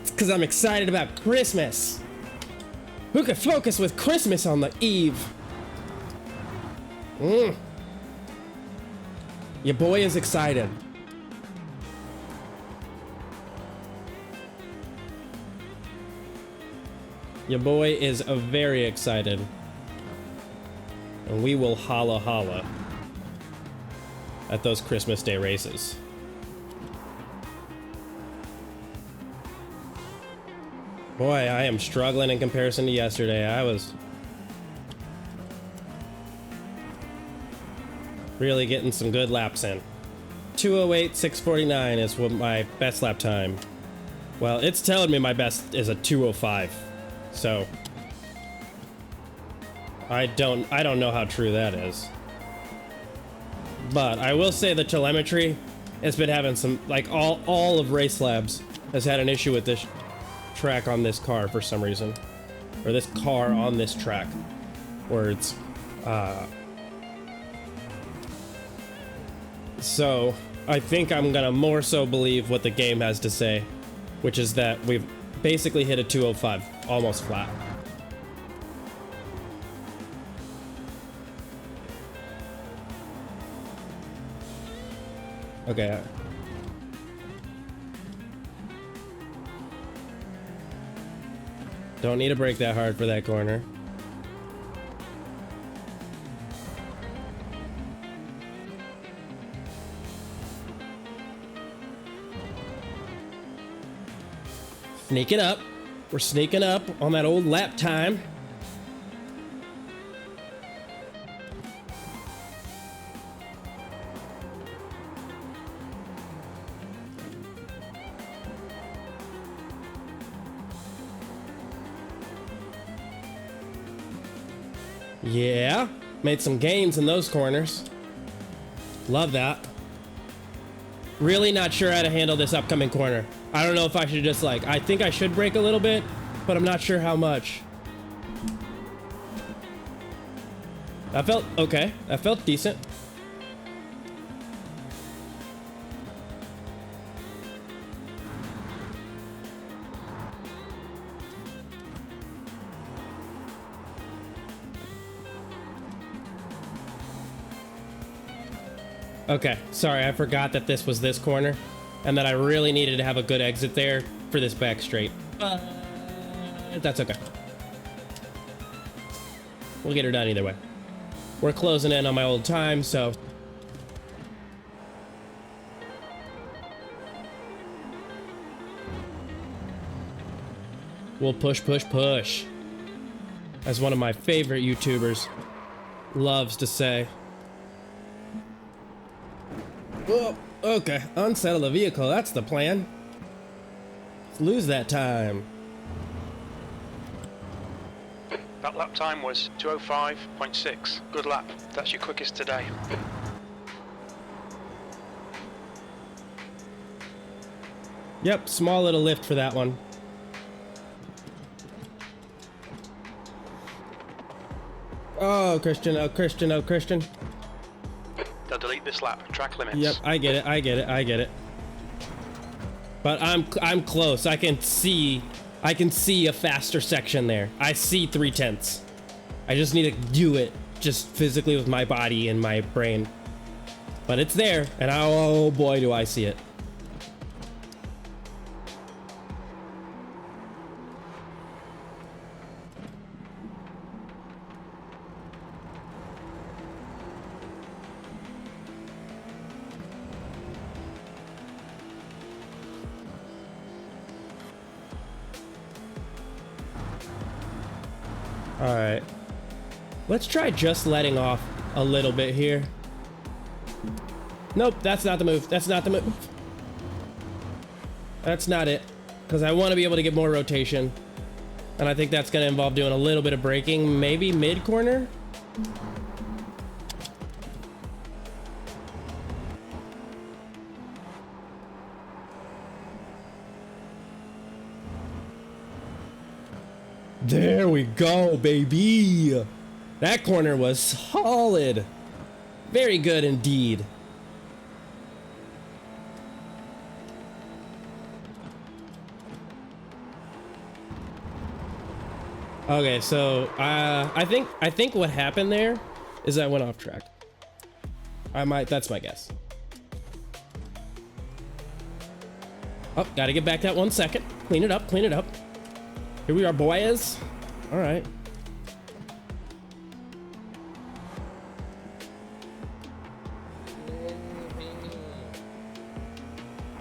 It's because I'm excited about Christmas. Who could focus with Christmas on the eve? Your boy is excited. Your boy is very excited. And we will holla at those Christmas Day races. Boy, I am struggling in comparison to yesterday. I was really getting some good laps in. 2:08.649 is what my best lap time. Well, it's telling me my best is a 2:05. So I don't know how true that is. But I will say the telemetry has been having some, like, all of Race Labs has had an issue with this track on this car for some reason. Or this car on this track. Where it's, so I think I'm gonna more so believe what the game has to say, which is that we've basically hit a 2:05, almost flat. Okay. Don't need to brake that hard for that corner. Sneaking up. We're sneaking up on that old lap time. Yeah, made some gains in those corners. Love that. Really not sure how to handle this upcoming corner. I don't know if I should just, like, I think I should brake a little bit, but I'm not sure how much. That felt okay. That felt decent. Okay, sorry, I forgot that this was this corner, and that I really needed to have a good exit there for this back straight. That's okay. We'll get her done either way. We're closing in on my old time, so... we'll push, push, push. As one of my favorite YouTubers loves to say. Oh, okay, unsettle the vehicle, that's the plan. Let's lose that time.
That lap time was 2:05.6. Good lap. That's your quickest today.
Yep, small little lift for that one. Oh, Christian, oh, Christian, oh, Christian.
They'll delete this lap. Track limits.
Yep, I get it. But I'm close. I can see I can see a faster section there. I see 3/10. I just need to do it just physically with my body and my brain. But it's there, and oh boy, do I see it. All right, let's try just letting off a little bit here. Nope, that's not the move. That's not the move. That's not it, because I want to be able to get more rotation, and I think that's going to involve doing a little bit of braking, maybe mid corner. There we go, baby. That corner was solid. Very good indeed. Okay, so I think what happened there is I went off track. That's my guess. Oh, gotta get back that 1 second. Clean it up, clean it up. Here we are, boys. All right.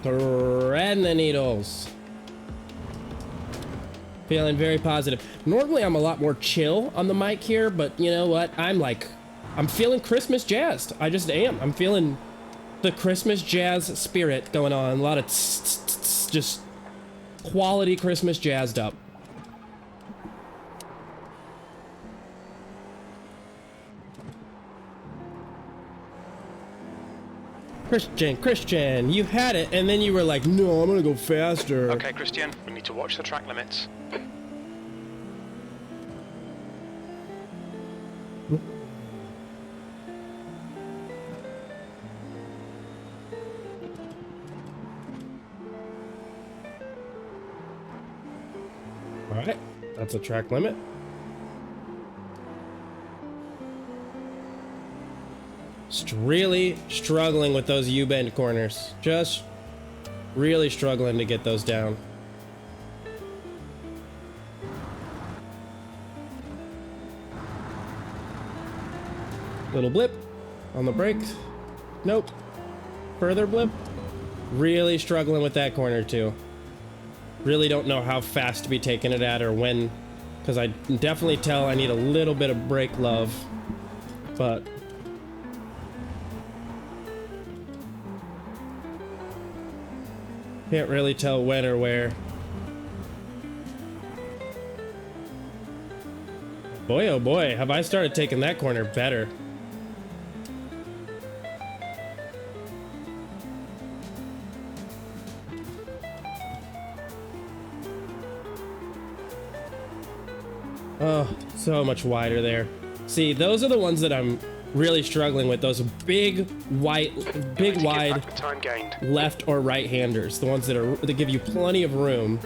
Thread the needles. Feeling very positive. Normally I'm a lot more chill on the mic here, but you know what? I'm feeling Christmas jazzed. I just am. I'm feeling the Christmas jazz spirit going on. A lot of just quality Christmas jazzed up. Christian, you had it, and then you were like, no, I'm gonna go faster.
Okay, Christian, we need to watch the track limits.
All right, that's a track limit. Just really struggling with those U-bend corners. Just really struggling to get those down. Little blip on the brake. Nope. Further blip. Really struggling with that corner too. Really don't know how fast to be taking it at or when, because I definitely tell I need a little bit of brake love, but can't really tell when or where. Boy, oh boy, have I started taking that corner better. Oh, so much wider there. See, those are the ones that I'm really struggling with. Those big, wide
Time gained.
left or right handers. The ones that give you plenty of room.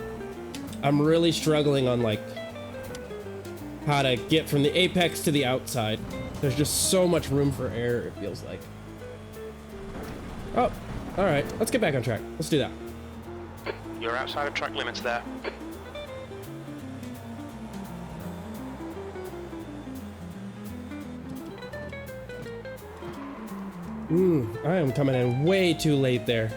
I'm really struggling on like how to get from the apex to the outside. There's just so much room for error, it feels like. Oh, all right. Let's get back on track. Let's do that.
You're outside of track limits there.
I am coming in way too late there.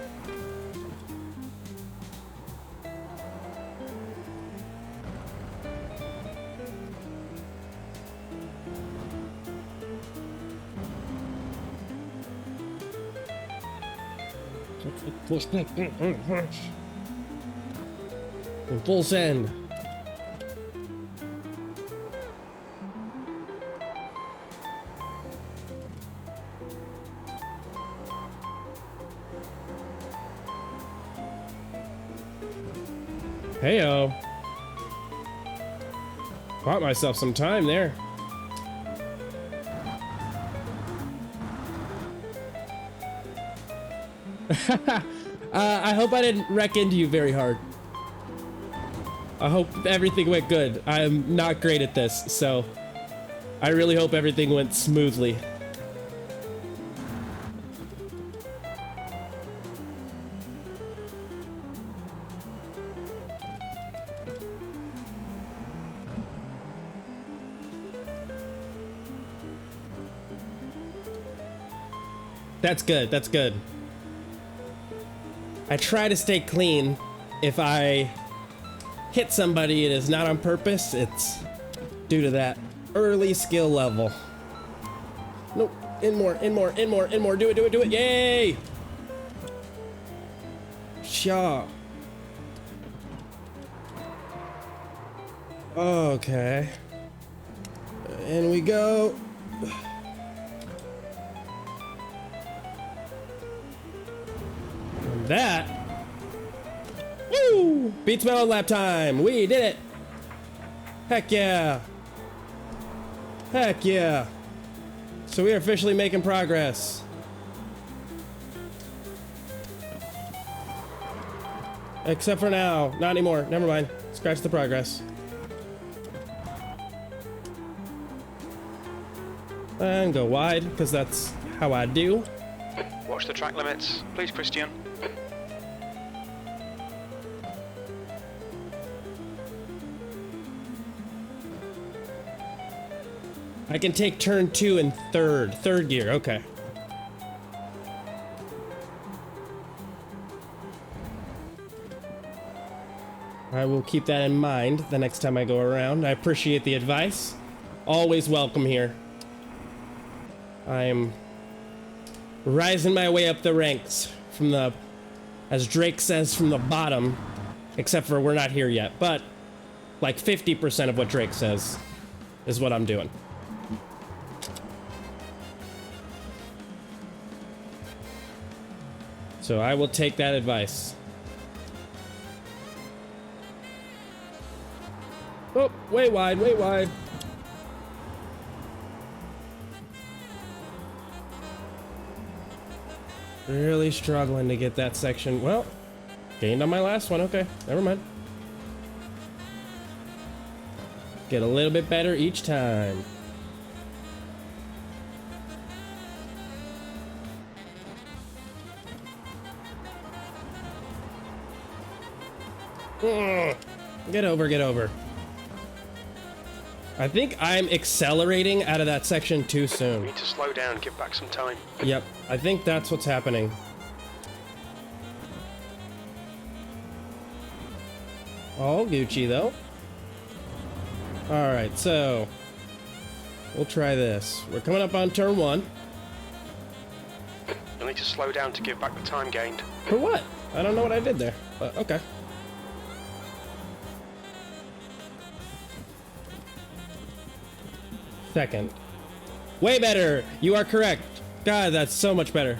Full send. Heyo. Bought myself some time there. I hope I didn't wreck into you very hard. I hope everything went good. I'm not great at this, so I really hope everything went smoothly. That's good, that's good. I try to stay clean. If I hit somebody, it is not on purpose, it's due to that early skill level. Nope, in more, in more, in more, in more, do it, do it, do it, yay! Shaw. Okay. In we go. That, woo, beats my own lap time. We did it. Heck yeah. Heck yeah. So we are officially making progress. Except for now. Not anymore. Never mind. Scratch the progress. And go wide, because that's how I do.
Watch the track limits, please, Christian.
I can take turn 2 in third gear, okay. I will keep that in mind the next time I go around. I appreciate the advice. Always welcome here. I'm rising my way up the ranks from the, as Drake says, from the bottom, except for we're not here yet, but like 50% of what Drake says is what I'm doing. So I will take that advice. Oh, way wide, way wide. Really struggling to get that section. Well, gained on my last one. Okay, never mind. Get a little bit better each time. Get over, get over. I think I'm accelerating out of that section too soon.
You need to slow down, give back some time.
Yep, I think that's what's happening. All Gucci though. Alright, so we'll try this. We're coming up on turn 1.
You'll need to slow down to give back the time gained.
For what? I don't know what I did there, but okay. Second. Way better! You are correct. God, that's so much better.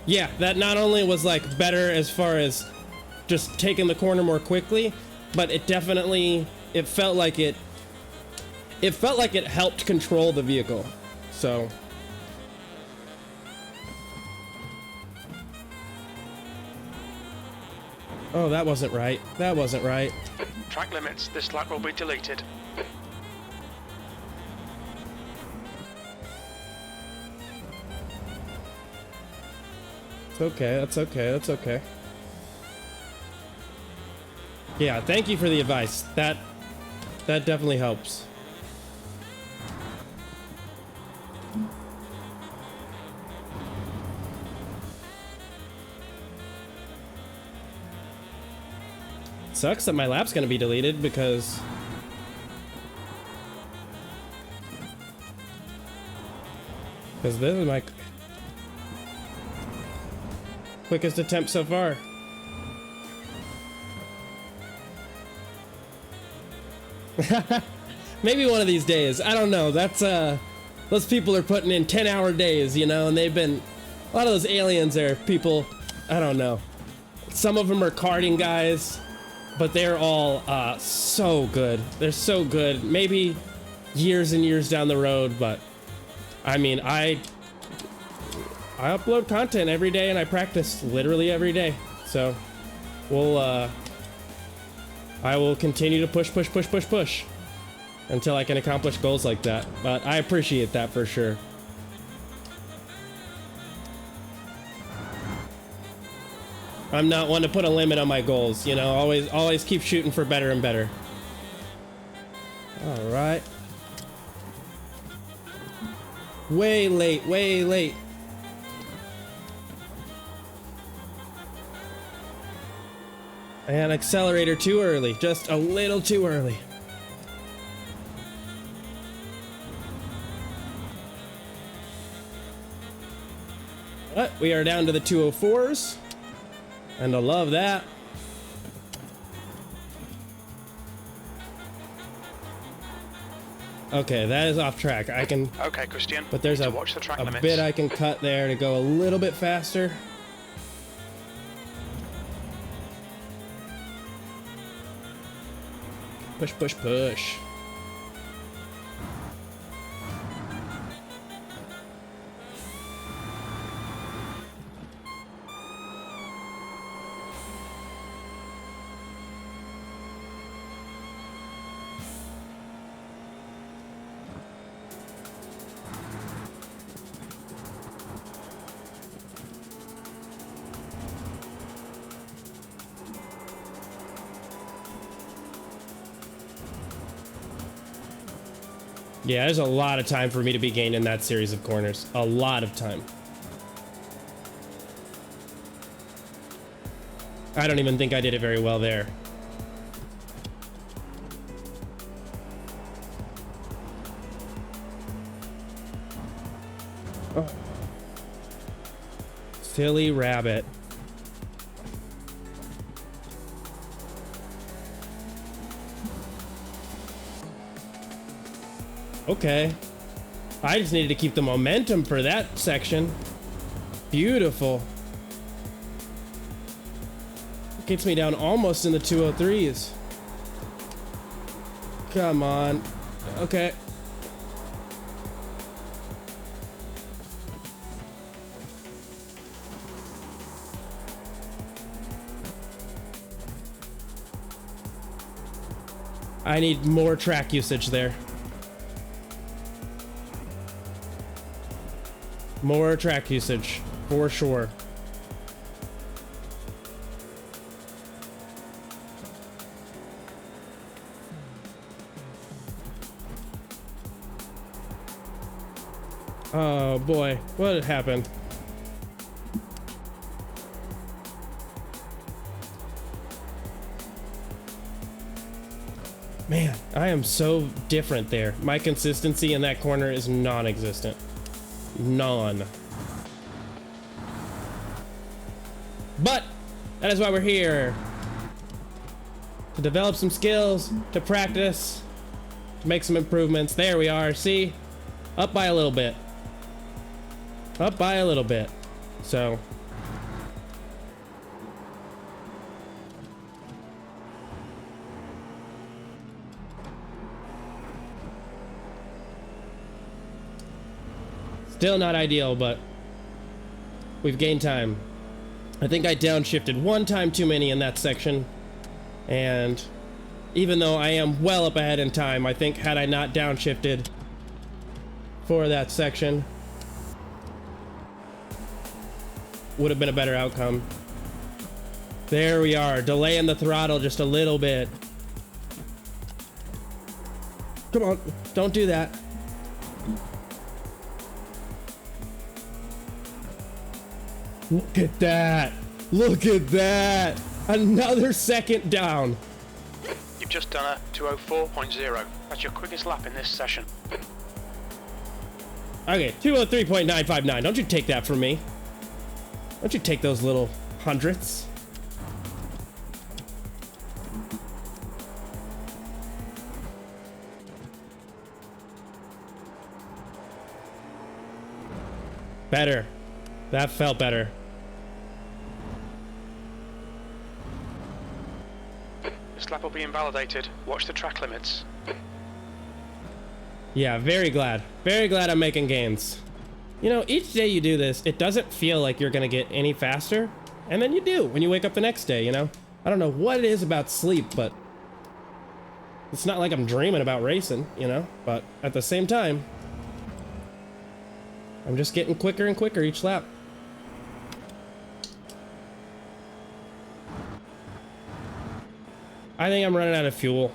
Yeah, that not only was like better as far as just taking the corner more quickly, but it definitely, it felt like it helped control the vehicle. So. Oh, that wasn't right. That wasn't right.
Track limits, this lap will be deleted.
It's okay, that's okay, that's okay. Yeah, thank you for the advice. That definitely helps. Sucks that my lap's gonna be deleted because this is my quickest attempt so far. Maybe one of these days. I don't know. That's those people are putting in 10-hour days, you know, and they've been, a lot of those aliens are people, I don't know. Some of them are karting guys, but they're all so good. They're so good. Maybe years and years down the road, but I mean, I upload content every day and I practice literally every day. So I will continue to push until I can accomplish goals like that. But I appreciate that for sure. I'm not one to put a limit on my goals, you know, always keep shooting for better and better. All right. Way late. And accelerator too early, just a little too early. But we are down to the 204s. And I love that. Okay, that is off track. I can.
Okay, Christian.
But there's a bit I can cut there to go a little bit faster. Push. Yeah, there's a lot of time for me to be gained in that series of corners. A lot of time. I don't even think I did it very well there. Oh. Silly rabbit. Okay. I just needed to keep the momentum for that section. Beautiful. Gets me down almost in the 203s. Come on. Okay. I need more track usage there. More track usage, for sure. Oh boy, what happened? Man, I am so different there. My consistency in that corner is non-existent. None. But that is why we're here. To develop some skills, to practice, to make some improvements. There we are. See? Up by a little bit. Up by a little bit. So. Still not ideal, but we've gained time. I think I downshifted one time too many in that section. And even though I am well up ahead in time, I think had I not downshifted for that section, would have been a better outcome. There we are, delaying the throttle just a little bit. Come on, don't do that. Look at that! Look at that! Another second down.
You've just done a 204.0. That's your quickest lap in this session.
Okay, 203.959. Don't you take that from me. Don't you take those little hundredths. Better. That felt better.
This lap will be invalidated. Watch the track limits.
Yeah, very glad. Very glad I'm making gains. You know, each day you do this, it doesn't feel like you're gonna get any faster. And then you do when you wake up the next day, you know? I don't know what it is about sleep, but it's not like I'm dreaming about racing, you know? But at the same time, I'm just getting quicker and quicker each lap. I think I'm running out of fuel.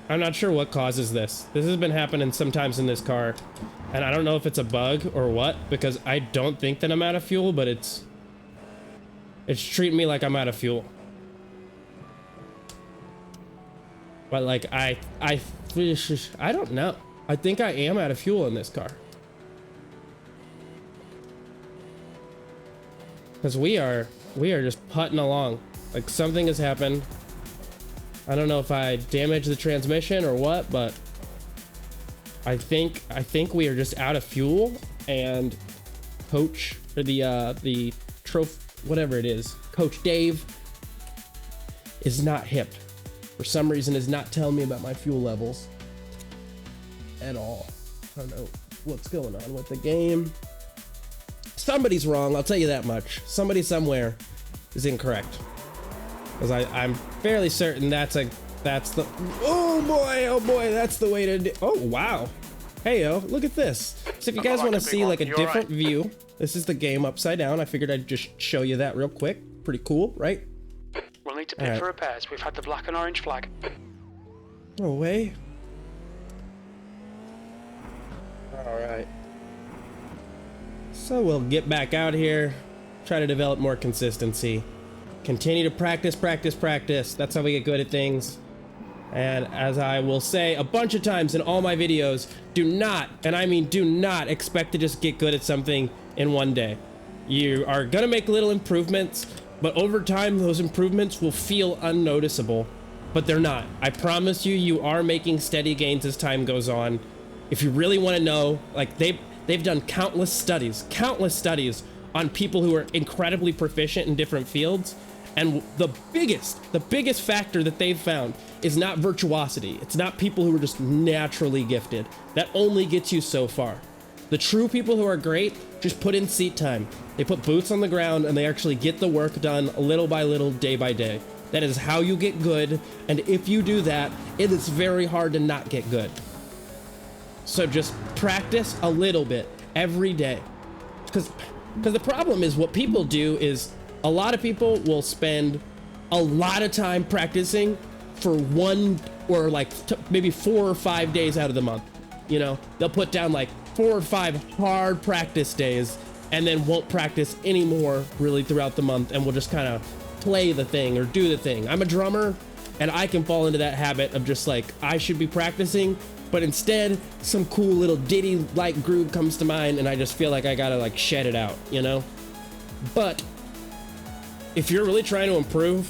I'm not sure what causes this. This has been happening sometimes in this car, and I don't know if it's a bug or what, because I don't think that I'm out of fuel, but it's treating me like I'm out of fuel. But like I don't know. I think I am out of fuel in this car. Because we are just putting along. Like something has happened. I don't know if I damaged the transmission or what, but I think we are just out of fuel, and coach, or the whatever it is, Coach Dave is not hip. For some reason is not telling me about my fuel levels at all. I don't know what's going on with the game. Somebody's wrong, I'll tell you that much. Somebody somewhere is incorrect. Because I'm fairly certain that's the, oh boy, that's the way to do, oh wow. Hey yo, look at this. So if you guys want to see like a different view, this is the game upside down. I figured I'd just show you that real quick. Pretty cool, right?
We'll need to pit for repairs. We've had the black and orange flag.
No way. Alright. So we'll get back out here, try to develop more consistency. Continue to practice. That's how we get good at things. And as I will say a bunch of times in all my videos, do not, and I mean do not, expect to just get good at something in one day. You are gonna make little improvements, but over time those improvements will feel unnoticeable, but they're not. I promise you, you are making steady gains as time goes on. If you really want to know, like they've done countless studies on people who are incredibly proficient in different fields. And the biggest factor that they've found is not virtuosity. It's not people who are just naturally gifted. That only gets you so far. The true people who are great just put in seat time. They put boots on the ground and they actually get the work done little by little, day by day. That is how you get good. And if you do that, it is very hard to not get good. So just practice a little bit every day. Because the problem is what people do is a lot of people will spend a lot of time practicing for one or like maybe 4 or 5 days out of the month. You know, they'll put down like 4 or 5 hard practice days and then won't practice anymore really throughout the month, and will just kind of play the thing or do the thing. I'm a drummer and I can fall into that habit of just like, I should be practicing, but instead some cool little ditty like groove comes to mind and I just feel like I gotta like shed it out, you know? But if you're really trying to improve,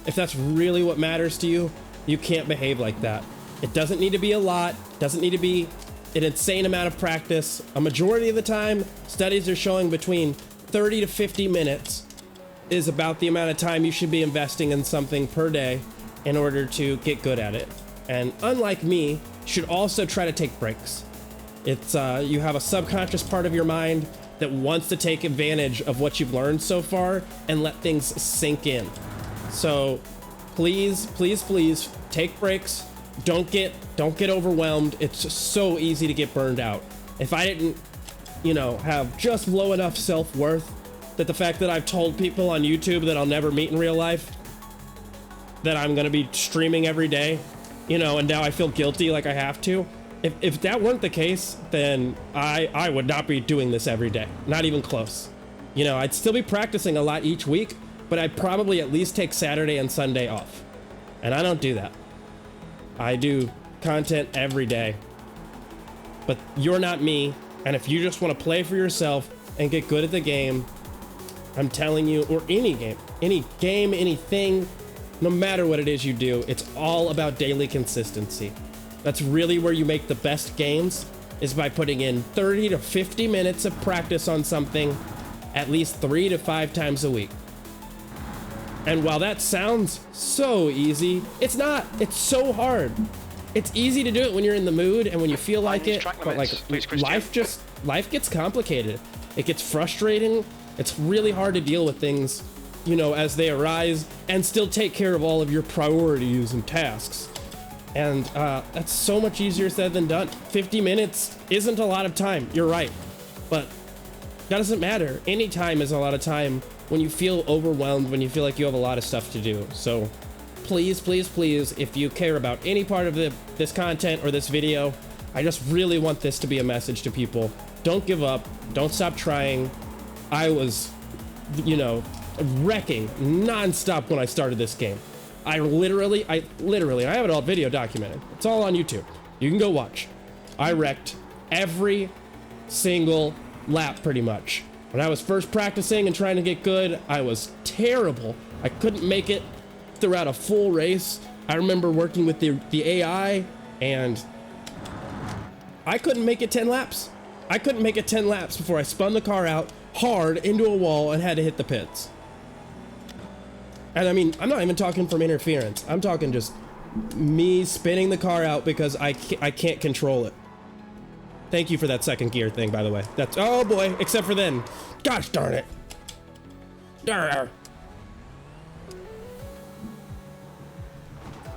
if that's really what matters to you, you can't behave like that. It doesn't need to be a lot, doesn't need to be an insane amount of practice. A majority of the time, studies are showing between 30 to 50 minutes is about the amount of time you should be investing in something per day in order to get good at it. And unlike me, you should also try to take breaks. It's you have a subconscious part of your mind that wants to take advantage of what you've learned so far and let things sink in. So please take breaks. Don't get overwhelmed. It's just so easy to get burned out. If I didn't, you know, have just low enough self-worth that the fact that I've told people on YouTube that I'll never meet in real life, that I'm gonna be streaming every day, you know, and now I feel guilty like I have to. If that weren't the case, then I would not be doing this every day. Not even close. You know, I'd still be practicing a lot each week, but I'd probably at least take Saturday and Sunday off. And I don't do that. I do content every day. But you're not me, and if you just want to play for yourself and get good at the game, I'm telling you, or any game, anything, no matter what it is you do, it's all about daily consistency. That's really where you make the best gains, is by putting in 30 to 50 minutes of practice on something at least 3 to 5 times a week. And while that sounds so easy, it's not. It's so hard. It's easy to do it when you're in the mood and when you feel like it, but like life gets complicated. It gets frustrating. It's really hard to deal with things, you know, as they arise, and still take care of all of your priorities and tasks. And that's so much easier said than done. 50 minutes isn't a lot of time, you're right. But that doesn't matter. Any time is a lot of time when you feel overwhelmed, when you feel like you have a lot of stuff to do. So please, please, please, if you care about any part of this content or this video, I just really want this to be a message to people. Don't give up. Don't stop trying. I was, you know, wrecking nonstop when I started this game. I literally, I have it all video documented. It's all on YouTube. You can go watch. I wrecked every single lap pretty much. When I was first practicing and trying to get good, I was terrible. I couldn't make it throughout a full race. I remember working with the AI, and I couldn't make it 10 laps. I couldn't make it 10 laps before I spun the car out hard into a wall and had to hit the pits. And I mean, I'm not even talking from interference. I'm talking just me spinning the car out because I can't control it. Thank you for that second gear thing, by the way. That's, oh boy, except for then. Gosh darn it. Darn.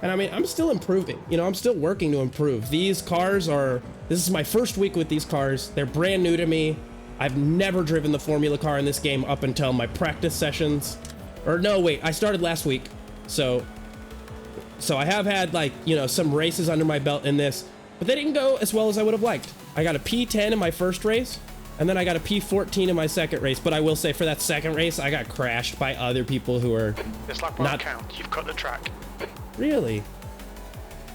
And I mean, I'm still improving. You know, I'm still working to improve. These cars are, this is my first week with these cars. They're brand new to me. I've never driven the Formula car in this game up until my practice sessions. Or no, wait, I started last week. So I have had, like, you know, some races under my belt in this, but they didn't go as well as I would have liked. I got a P10 in my first race, and then I got a P14 in my second race. But I will say, for that second race, I got crashed by other people who are
This lap won't count. You've cut the track.
Really?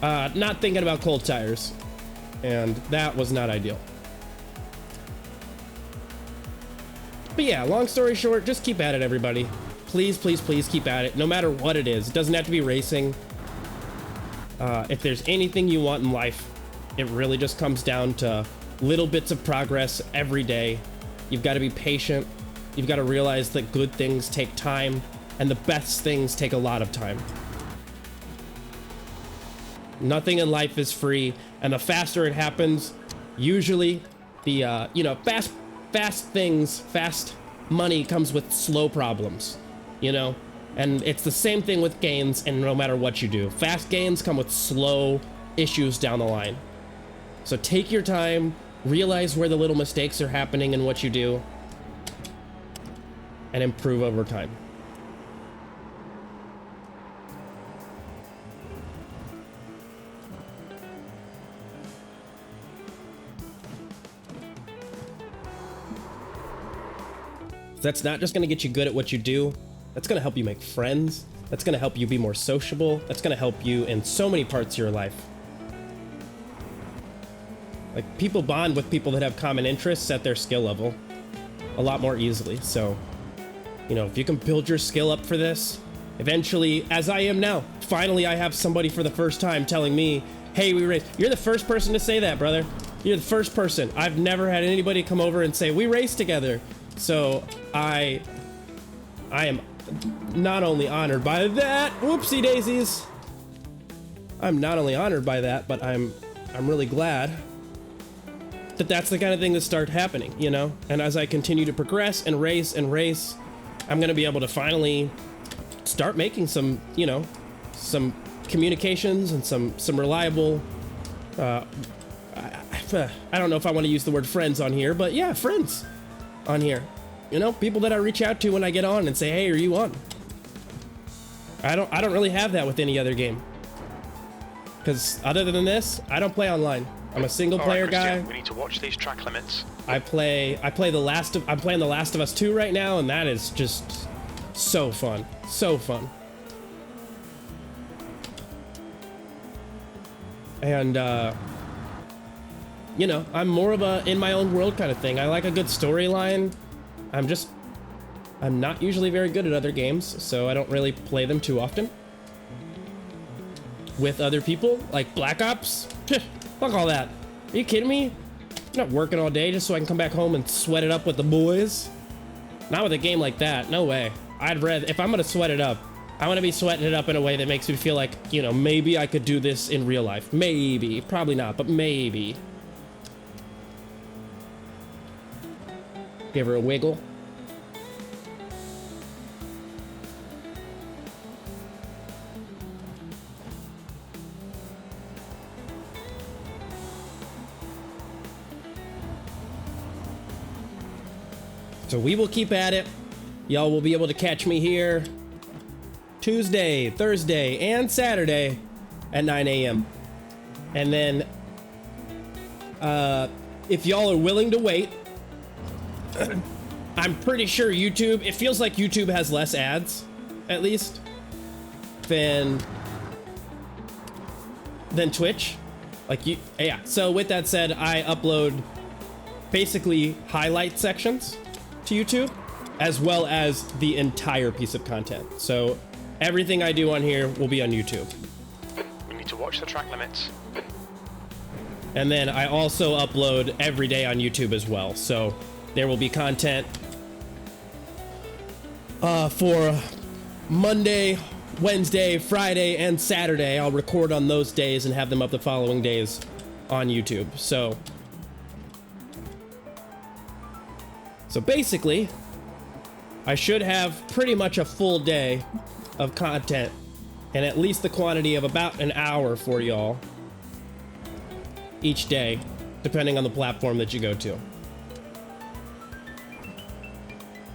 Not thinking about cold tires. And that was not ideal. But yeah, long story short, just keep at it, everybody. Please, please, please keep at it, no matter what it is. It doesn't have to be racing. If there's anything you want in life, it really just comes down to little bits of progress every day. You've got to be patient. You've got to realize that good things take time, and the best things take a lot of time. Nothing in life is free, and the faster it happens, usually the, you know, fast things, fast money comes with slow problems, you know? And it's the same thing with gains, and no matter what you do. Fast gains come with slow issues down the line. So take your time, realize where the little mistakes are happening in what you do, and improve over time. That's not just going to get you good at what you do. That's going to help you make friends. That's going to help you be more sociable. That's going to help you in so many parts of your life. Like, people bond with people that have common interests at their skill level a lot more easily. So, you know, if you can build your skill up for this, eventually, as I am now, finally I have somebody for the first time telling me, hey, we raced. You're the first person to say that, brother. You're the first person. I've never had anybody come over and say, we raced together. So I am not only honored by that, whoopsie daisies. I'm not only honored by that, but I'm really glad that that's the kind of thing that started happening, you know? And as I continue to progress and race, I'm gonna be able to finally start making some, you know, some communications and some reliable, I don't know if I want to use the word friends on here, but yeah, friends on here, you know, people that I reach out to when I get on and say, hey, are you on? I don't really have that with any other game, because other than this, I don't play online. I'm a single player guy.
We need to watch these track limits.
I'm playing The Last of Us 2 right now, and that is just so fun. So fun. And you know, I'm more of a in my own world kind of thing. I like a good storyline. I'm not usually very good at other games, so I don't really play them too often with other people, like Black Ops. Fuck all that. Are you kidding me? I'm not working all day just so I can come back home and sweat it up with the boys. Not with a game like that. No way. I'd rather, if I'm gonna sweat it up, I want to be sweating it up in a way that makes me feel like, you know, maybe I could do this in real life. Maybe. Probably not, but maybe. Give her a wiggle. So we will keep at it. Y'all will be able to catch me here Tuesday, Thursday, and Saturday at 9 a.m. And then, if y'all are willing to wait, I'm pretty sure YouTube, it feels like YouTube has less ads, at least, than Twitch. Yeah. So with that said, I upload basically highlight sections to YouTube, as well as the entire piece of content. So everything I do on here will be on YouTube.
We need to watch the track limits.
And then I also upload every day on YouTube as well. So there will be content for Monday, Wednesday, Friday, and Saturday. I'll record on those days and have them up the following days on YouTube. So basically, I should have pretty much a full day of content and at least the quantity of about an hour for y'all each day, depending on the platform that you go to.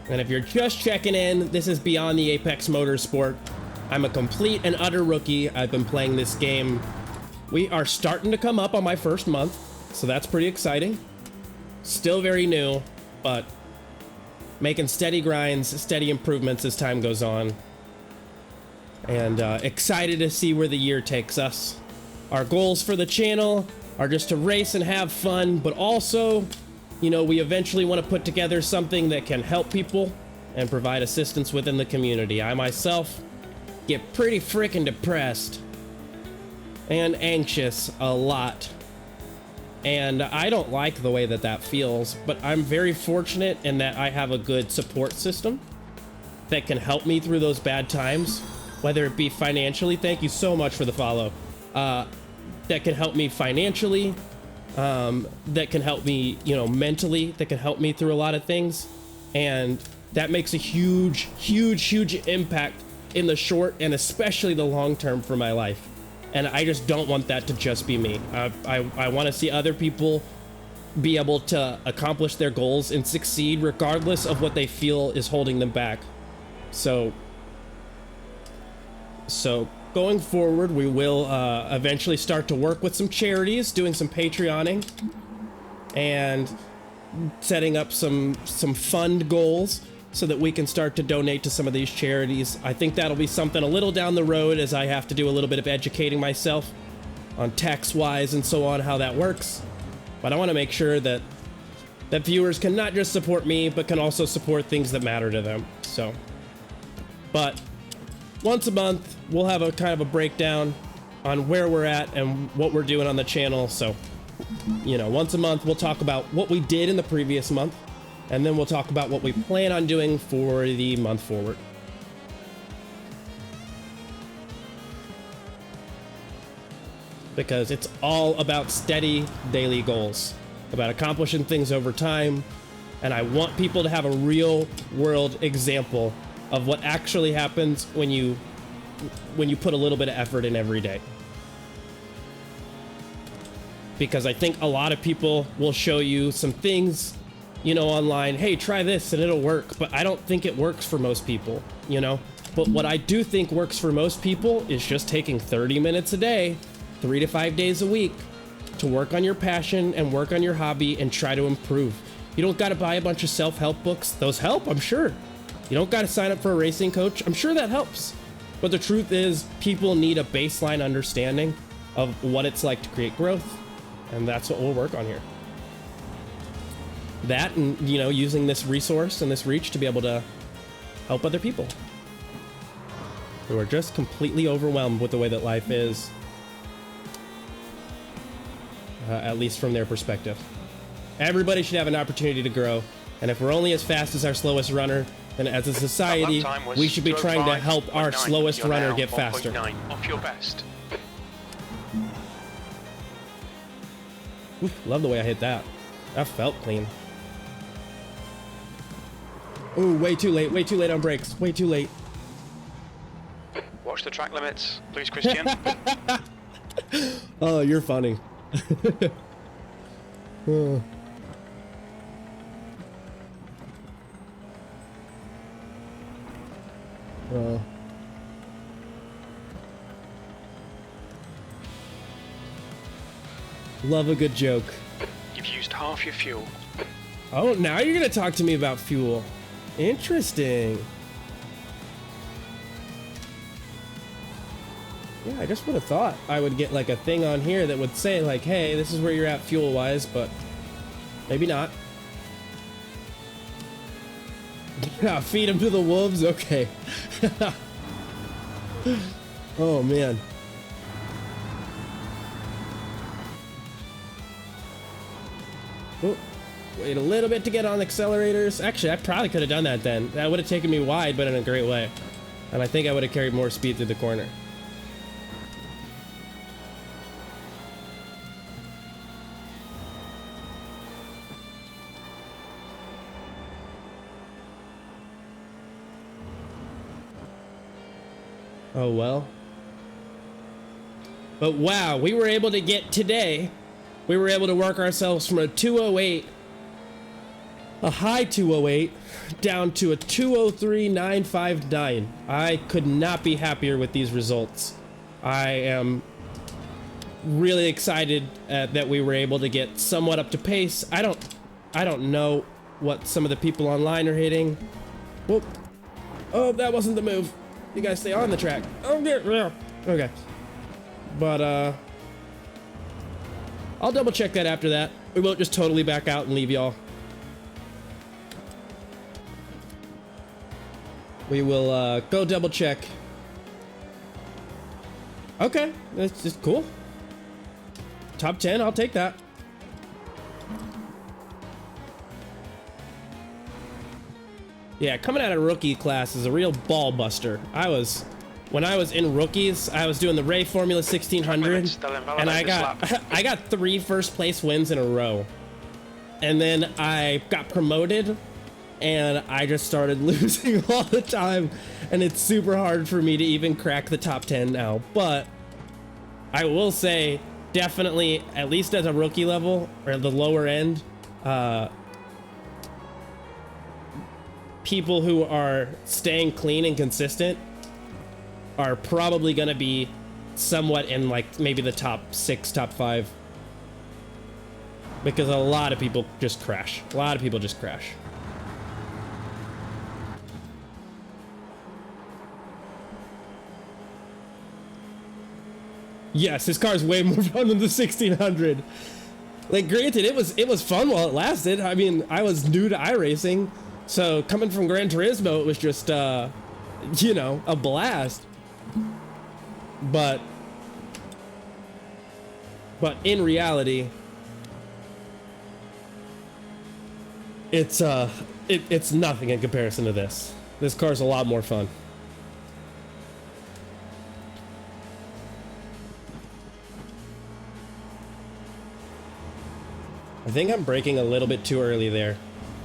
And if you're just checking in, this is Beyond the Apex Motorsport. I'm a complete and utter rookie. I've been playing this game. We are starting to come up on my first month, so that's pretty exciting. Still very new, but making steady grinds, steady improvements as time goes on. And excited to see where the year takes us. Our goals for the channel are just to race and have fun, but also, you know, we eventually want to put together something that can help people and provide assistance within the community. I myself get pretty freaking depressed and anxious a lot. And I don't like the way that that feels, but I'm very fortunate in that I have a good support system that can help me through those bad times, whether it be financially. Thank you so much for the follow. That can help me financially, that can help me, you know, mentally, that can help me through a lot of things. And that makes a huge, huge, huge impact in the short and especially the long term for my life. And I just don't want that to just be me. I want to see other people be able to accomplish their goals and succeed regardless of what they feel is holding them back. So going forward, we will eventually start to work with some charities, doing some Patreoning and setting up some fund goals so that we can start to donate to some of these charities. I think that'll be something a little down the road, as I have to do a little bit of educating myself on tax-wise and so on, how that works. But I want to make sure that viewers can not just support me, but can also support things that matter to them. So, but once a month, we'll have a kind of a breakdown on where we're at and what we're doing on the channel. So, you know, once a month, we'll talk about what we did in the previous month, and then we'll talk about what we plan on doing for the month forward. Because it's all about steady daily goals, about accomplishing things over time, and I want people to have a real world example of what actually happens when you put a little bit of effort in every day. Because I think a lot of people will show you some things, you know, online. Hey, try this and it'll work. But I don't think it works for most people, you know. But what I do think works for most people is just taking 30 minutes a day, 3 to 5 days a week, to work on your passion and work on your hobby and try to improve. You don't got to buy a bunch of self-help books. Those help, I'm sure. You don't got to sign up for a racing coach. I'm sure that helps. But the truth is, people need a baseline understanding of what it's like to create growth. And that's what we'll work on here. That, and, you know, using this resource and this reach to be able to help other people who are just completely overwhelmed with the way that life is, at least from their perspective. Everybody should have an opportunity to grow. And if we're only as fast as our slowest runner, then as a society, we should be trying to help our slowest runner get faster.
Off your best.
Oof, love the way I hit that. That felt clean. Ooh, way too late on brakes, way too late.
Watch the track limits, please, Christian.
Oh, you're funny. Well. Love a good joke.
You've used half your fuel.
Oh, now you're gonna talk to me about fuel. Interesting. Yeah, I just would have thought I would get like a thing on here that would say like, hey, this is where you're at fuel-wise, but maybe not. Yeah, feed them to the wolves? Okay. Oh, man. Oh, wait a little bit to get on accelerators. Actually, I probably could have done that then. That would have taken me wide, but in a great way. And I think I would have carried more speed through the corner. Oh, well. But wow, we were able to get today, we were able to work ourselves from a 208, a high 208, down to a 203.959. I could not be happier with these results. I am really excited that we were able to get somewhat up to pace. I don't know what some of the people online are hitting. Whoop. Oh, that wasn't the move. You guys stay on the track. Oh, yeah. Okay. But, I'll double check that after that. We won't just totally back out and leave y'all. We will, go double check. Okay. That's just cool. Top 10, I'll take that. Yeah, coming out of rookie class is a real ball buster. When I was in rookies, I was doing the Ray Formula 1600, and I got 3 first place wins in a row. And then I got promoted, and I just started losing all the time, and it's super hard for me to even crack the top 10 now. But I will say, definitely, at least at a rookie level, or the lower end, people who are staying clean and consistent are probably going to be somewhat in like maybe the top 6, top 5, because a lot of people just crash. A lot of people just crash. Yes, this car is way more fun than the 1600. Like, granted, it was fun while it lasted. I mean, I was new to iRacing. So coming from Gran Turismo, it was just, you know, a blast. But in reality, it's nothing in comparison to this. This car's a lot more fun. I think I'm braking a little bit too early there,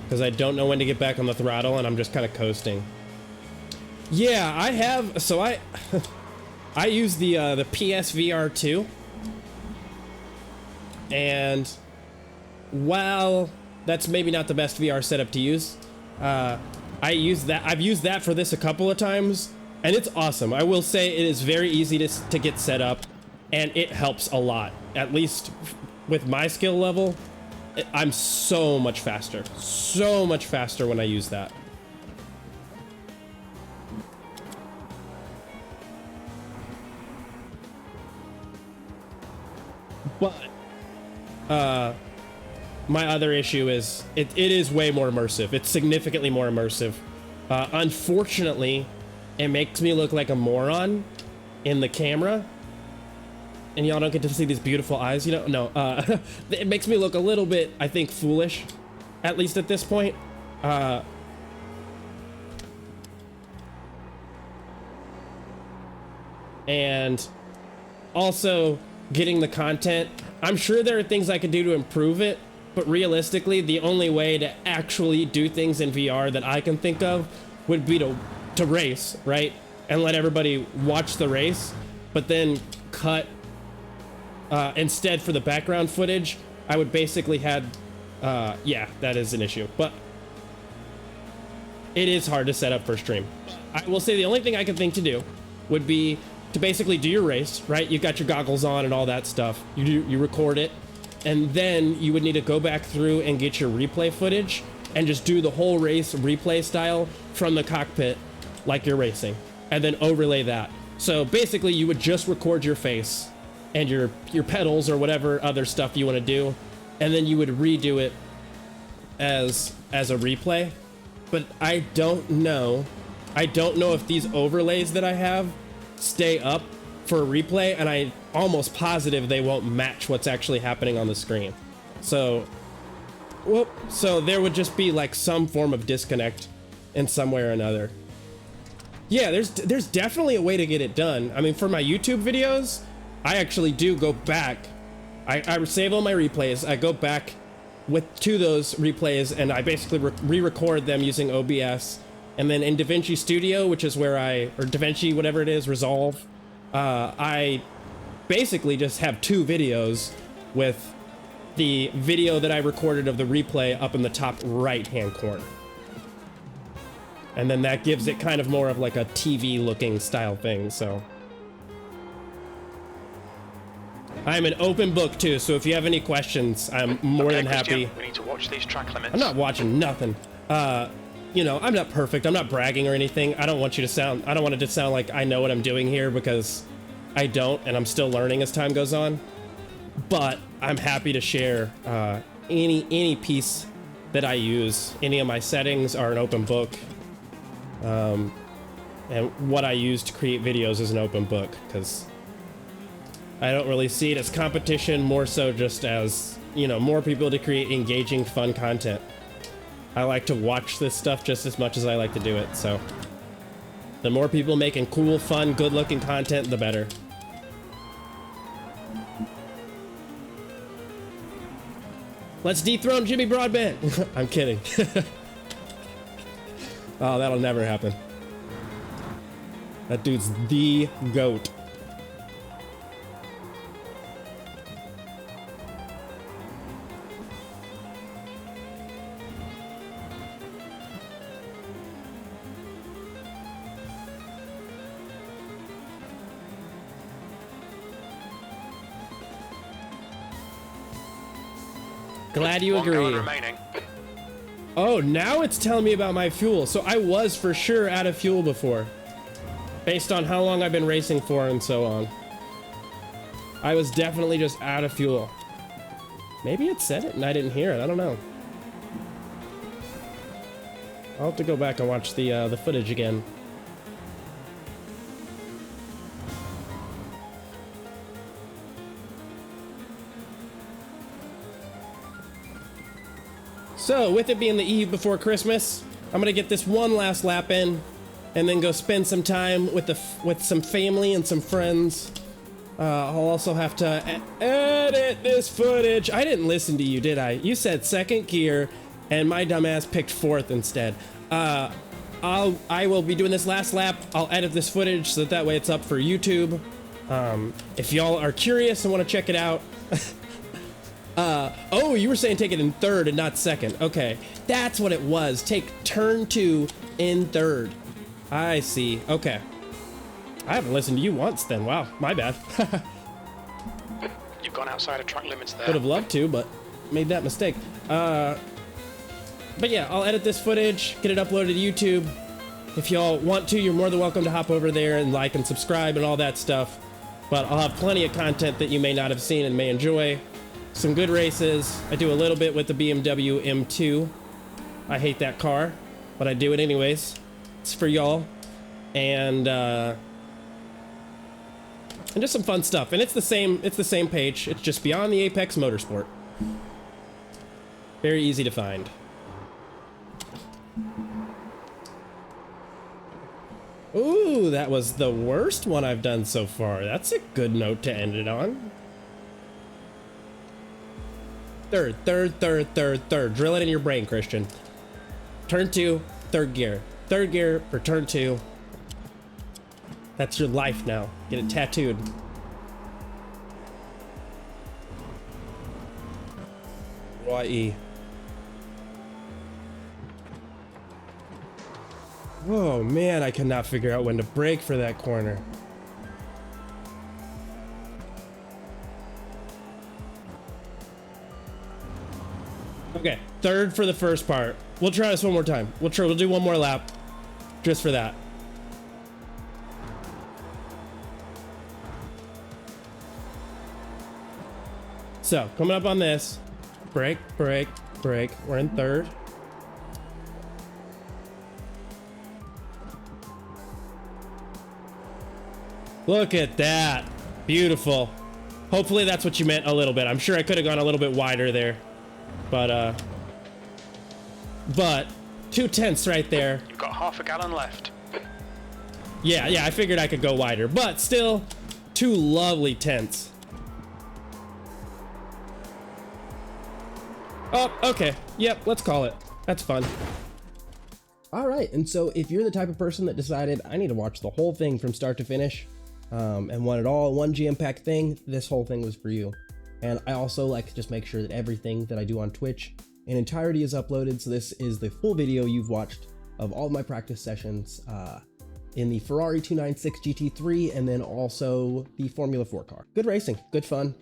because I don't know when to get back on the throttle, and I'm just kind of coasting. Yeah, I have. So I use the PSVR 2, and while that's maybe not the best VR setup to use, I use that. I've used that for this a couple of times, and it's awesome. I will say it is very easy to get set up, and it helps a lot. At least with my skill level, I'm so much faster when I use that. But my other issue is it is way more immersive. It's significantly more immersive. Unfortunately, it makes me look like a moron in the camera. And y'all don't get to see these beautiful eyes, you know? No, it makes me look a little bit, I think, foolish, at least at this point. And also getting the content. I'm sure there are things I could do to improve it, but realistically, the only way to actually do things in VR that I can think of would be to race, right? And let everybody watch the race, but then cut. Instead, for the background footage, I would basically had, yeah, that is an issue. But it is hard to set up for stream. I will say the only thing I can think to do would be to basically do your race, right? You've got your goggles on and all that stuff. You record it, and then you would need to go back through and get your replay footage and just do the whole race replay style from the cockpit like you're racing, and then overlay that. So basically you would just record your face and your pedals or whatever other stuff you want to do, and then you would redo it as a replay. But I don't know if these overlays that I have stay up for a replay, and I'm almost positive they won't match what's actually happening on the screen. So there would just be like some form of disconnect in some way or another. Yeah, there's definitely a way to get it done. I mean, for my YouTube videos, I actually do go back. I save all my replays. I go back to those replays, and I basically re-record them using OBS. And then in DaVinci Studio, which is where or DaVinci, whatever it is, Resolve, I basically just have two videos with the video that I recorded of the replay up in the top right-hand corner. And then that gives it kind of more of like a TV-looking style thing, so. I'm an open book too, so if you have any questions, I'm more than happy.
We need to watch these track limits.
I'm not watching nothing. You know, I'm not perfect. I'm not bragging or anything. I don't want it to sound like I know what I'm doing here, because I don't, and I'm still learning as time goes on. But I'm happy to share any piece that I use. Any of my settings are an open book. And what I use to create videos is an open book, because I don't really see it as competition, more so just as, you know, more people to create engaging, fun content. I like to watch this stuff just as much as I like to do it, so the more people making cool, fun, good-looking content, the better. Let's dethrone Jimmy Broadbent! I'm kidding. Oh, that'll never happen. That dude's the GOAT. Glad you agree. Oh, now it's telling me about my fuel. So I was for sure out of fuel before, based on how long I've been racing for and so on. I was definitely just out of fuel. Maybe it said it and I didn't hear it. I don't know. I'll have to go back and watch the footage again. So, with it being the eve before Christmas, I'm gonna get this one last lap in, and then go spend some time with some family and some friends. I'll also have to edit this footage. I didn't listen to you, did I? You said second gear, and my dumbass picked fourth instead. I will be doing this last lap. I'll edit this footage so that way it's up for YouTube. If y'all are curious and want to check it out. Oh, you were saying take it in third and not second. Okay, that's what it was. Take turn 2 in third. I see. Okay. I haven't listened to you once then. Wow, my bad.
You've gone outside of track limits there.
Would have loved to, but made that mistake. But yeah, I'll edit this footage, get it uploaded to YouTube. If y'all want to, you're more than welcome to hop over there and like and subscribe and all that stuff. But I'll have plenty of content that you may not have seen and may enjoy. Some good races. I do a little bit with the BMW M2. I hate that car, but I do it anyways. It's for y'all. And just some fun stuff. And it's the same page. It's just Beyond the Apex Motorsport. Very easy to find. Ooh, that was the worst one I've done so far. That's a good note to end it on. Third. Drill it in your brain, Christian. Turn 2, third gear. Third gear for turn 2. That's your life now. Get it tattooed. Y-E. Oh man, I cannot figure out when to brake for that corner. Okay, third for the first part. We'll try this one more time. We'll do one more lap just for that. So, coming up on this. Brake, brake, brake. We're in third. Look at that. Beautiful. Hopefully that's what you meant a little bit. I'm sure I could have gone a little bit wider there. But 2/10 right there.
You've got half a gallon left.
Yeah, I figured I could go wider, but still 2 lovely tenths. Oh, okay. Yep, let's call it. That's fun. All right, and so if you're the type of person that decided I need to watch the whole thing from start to finish, and want it all one jam-packed thing, this whole thing was for you. And I also like to just make sure that everything that I do on Twitch in entirety is uploaded, so this is the full video you've watched of all of my practice sessions in the Ferrari 296 GT3 and then also the Formula 4 car. Good racing, good fun.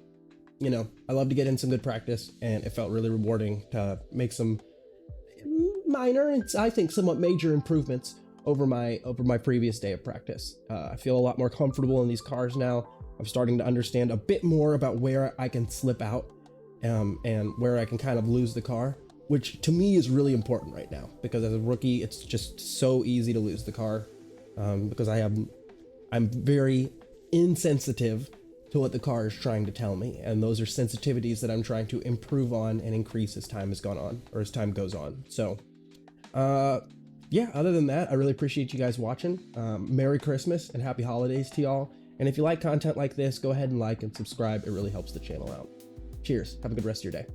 You know, I love to get in some good practice, and it felt really rewarding to make some minor and I think somewhat major improvements over my previous day of practice. I feel a lot more comfortable in these cars now. I'm starting to understand a bit more about where I can slip out and where I can kind of lose the car, which to me is really important right now, because as a rookie, it's just so easy to lose the car because I'm very insensitive to what the car is trying to tell me, and those are sensitivities that I'm trying to improve on and increase as time has gone on, or as time goes on. So yeah, other than that, I really appreciate you guys watching. Merry Christmas and happy holidays to y'all. And if you like content like this, go ahead and like and subscribe. It really helps the channel out. Cheers. Have a good rest of your day.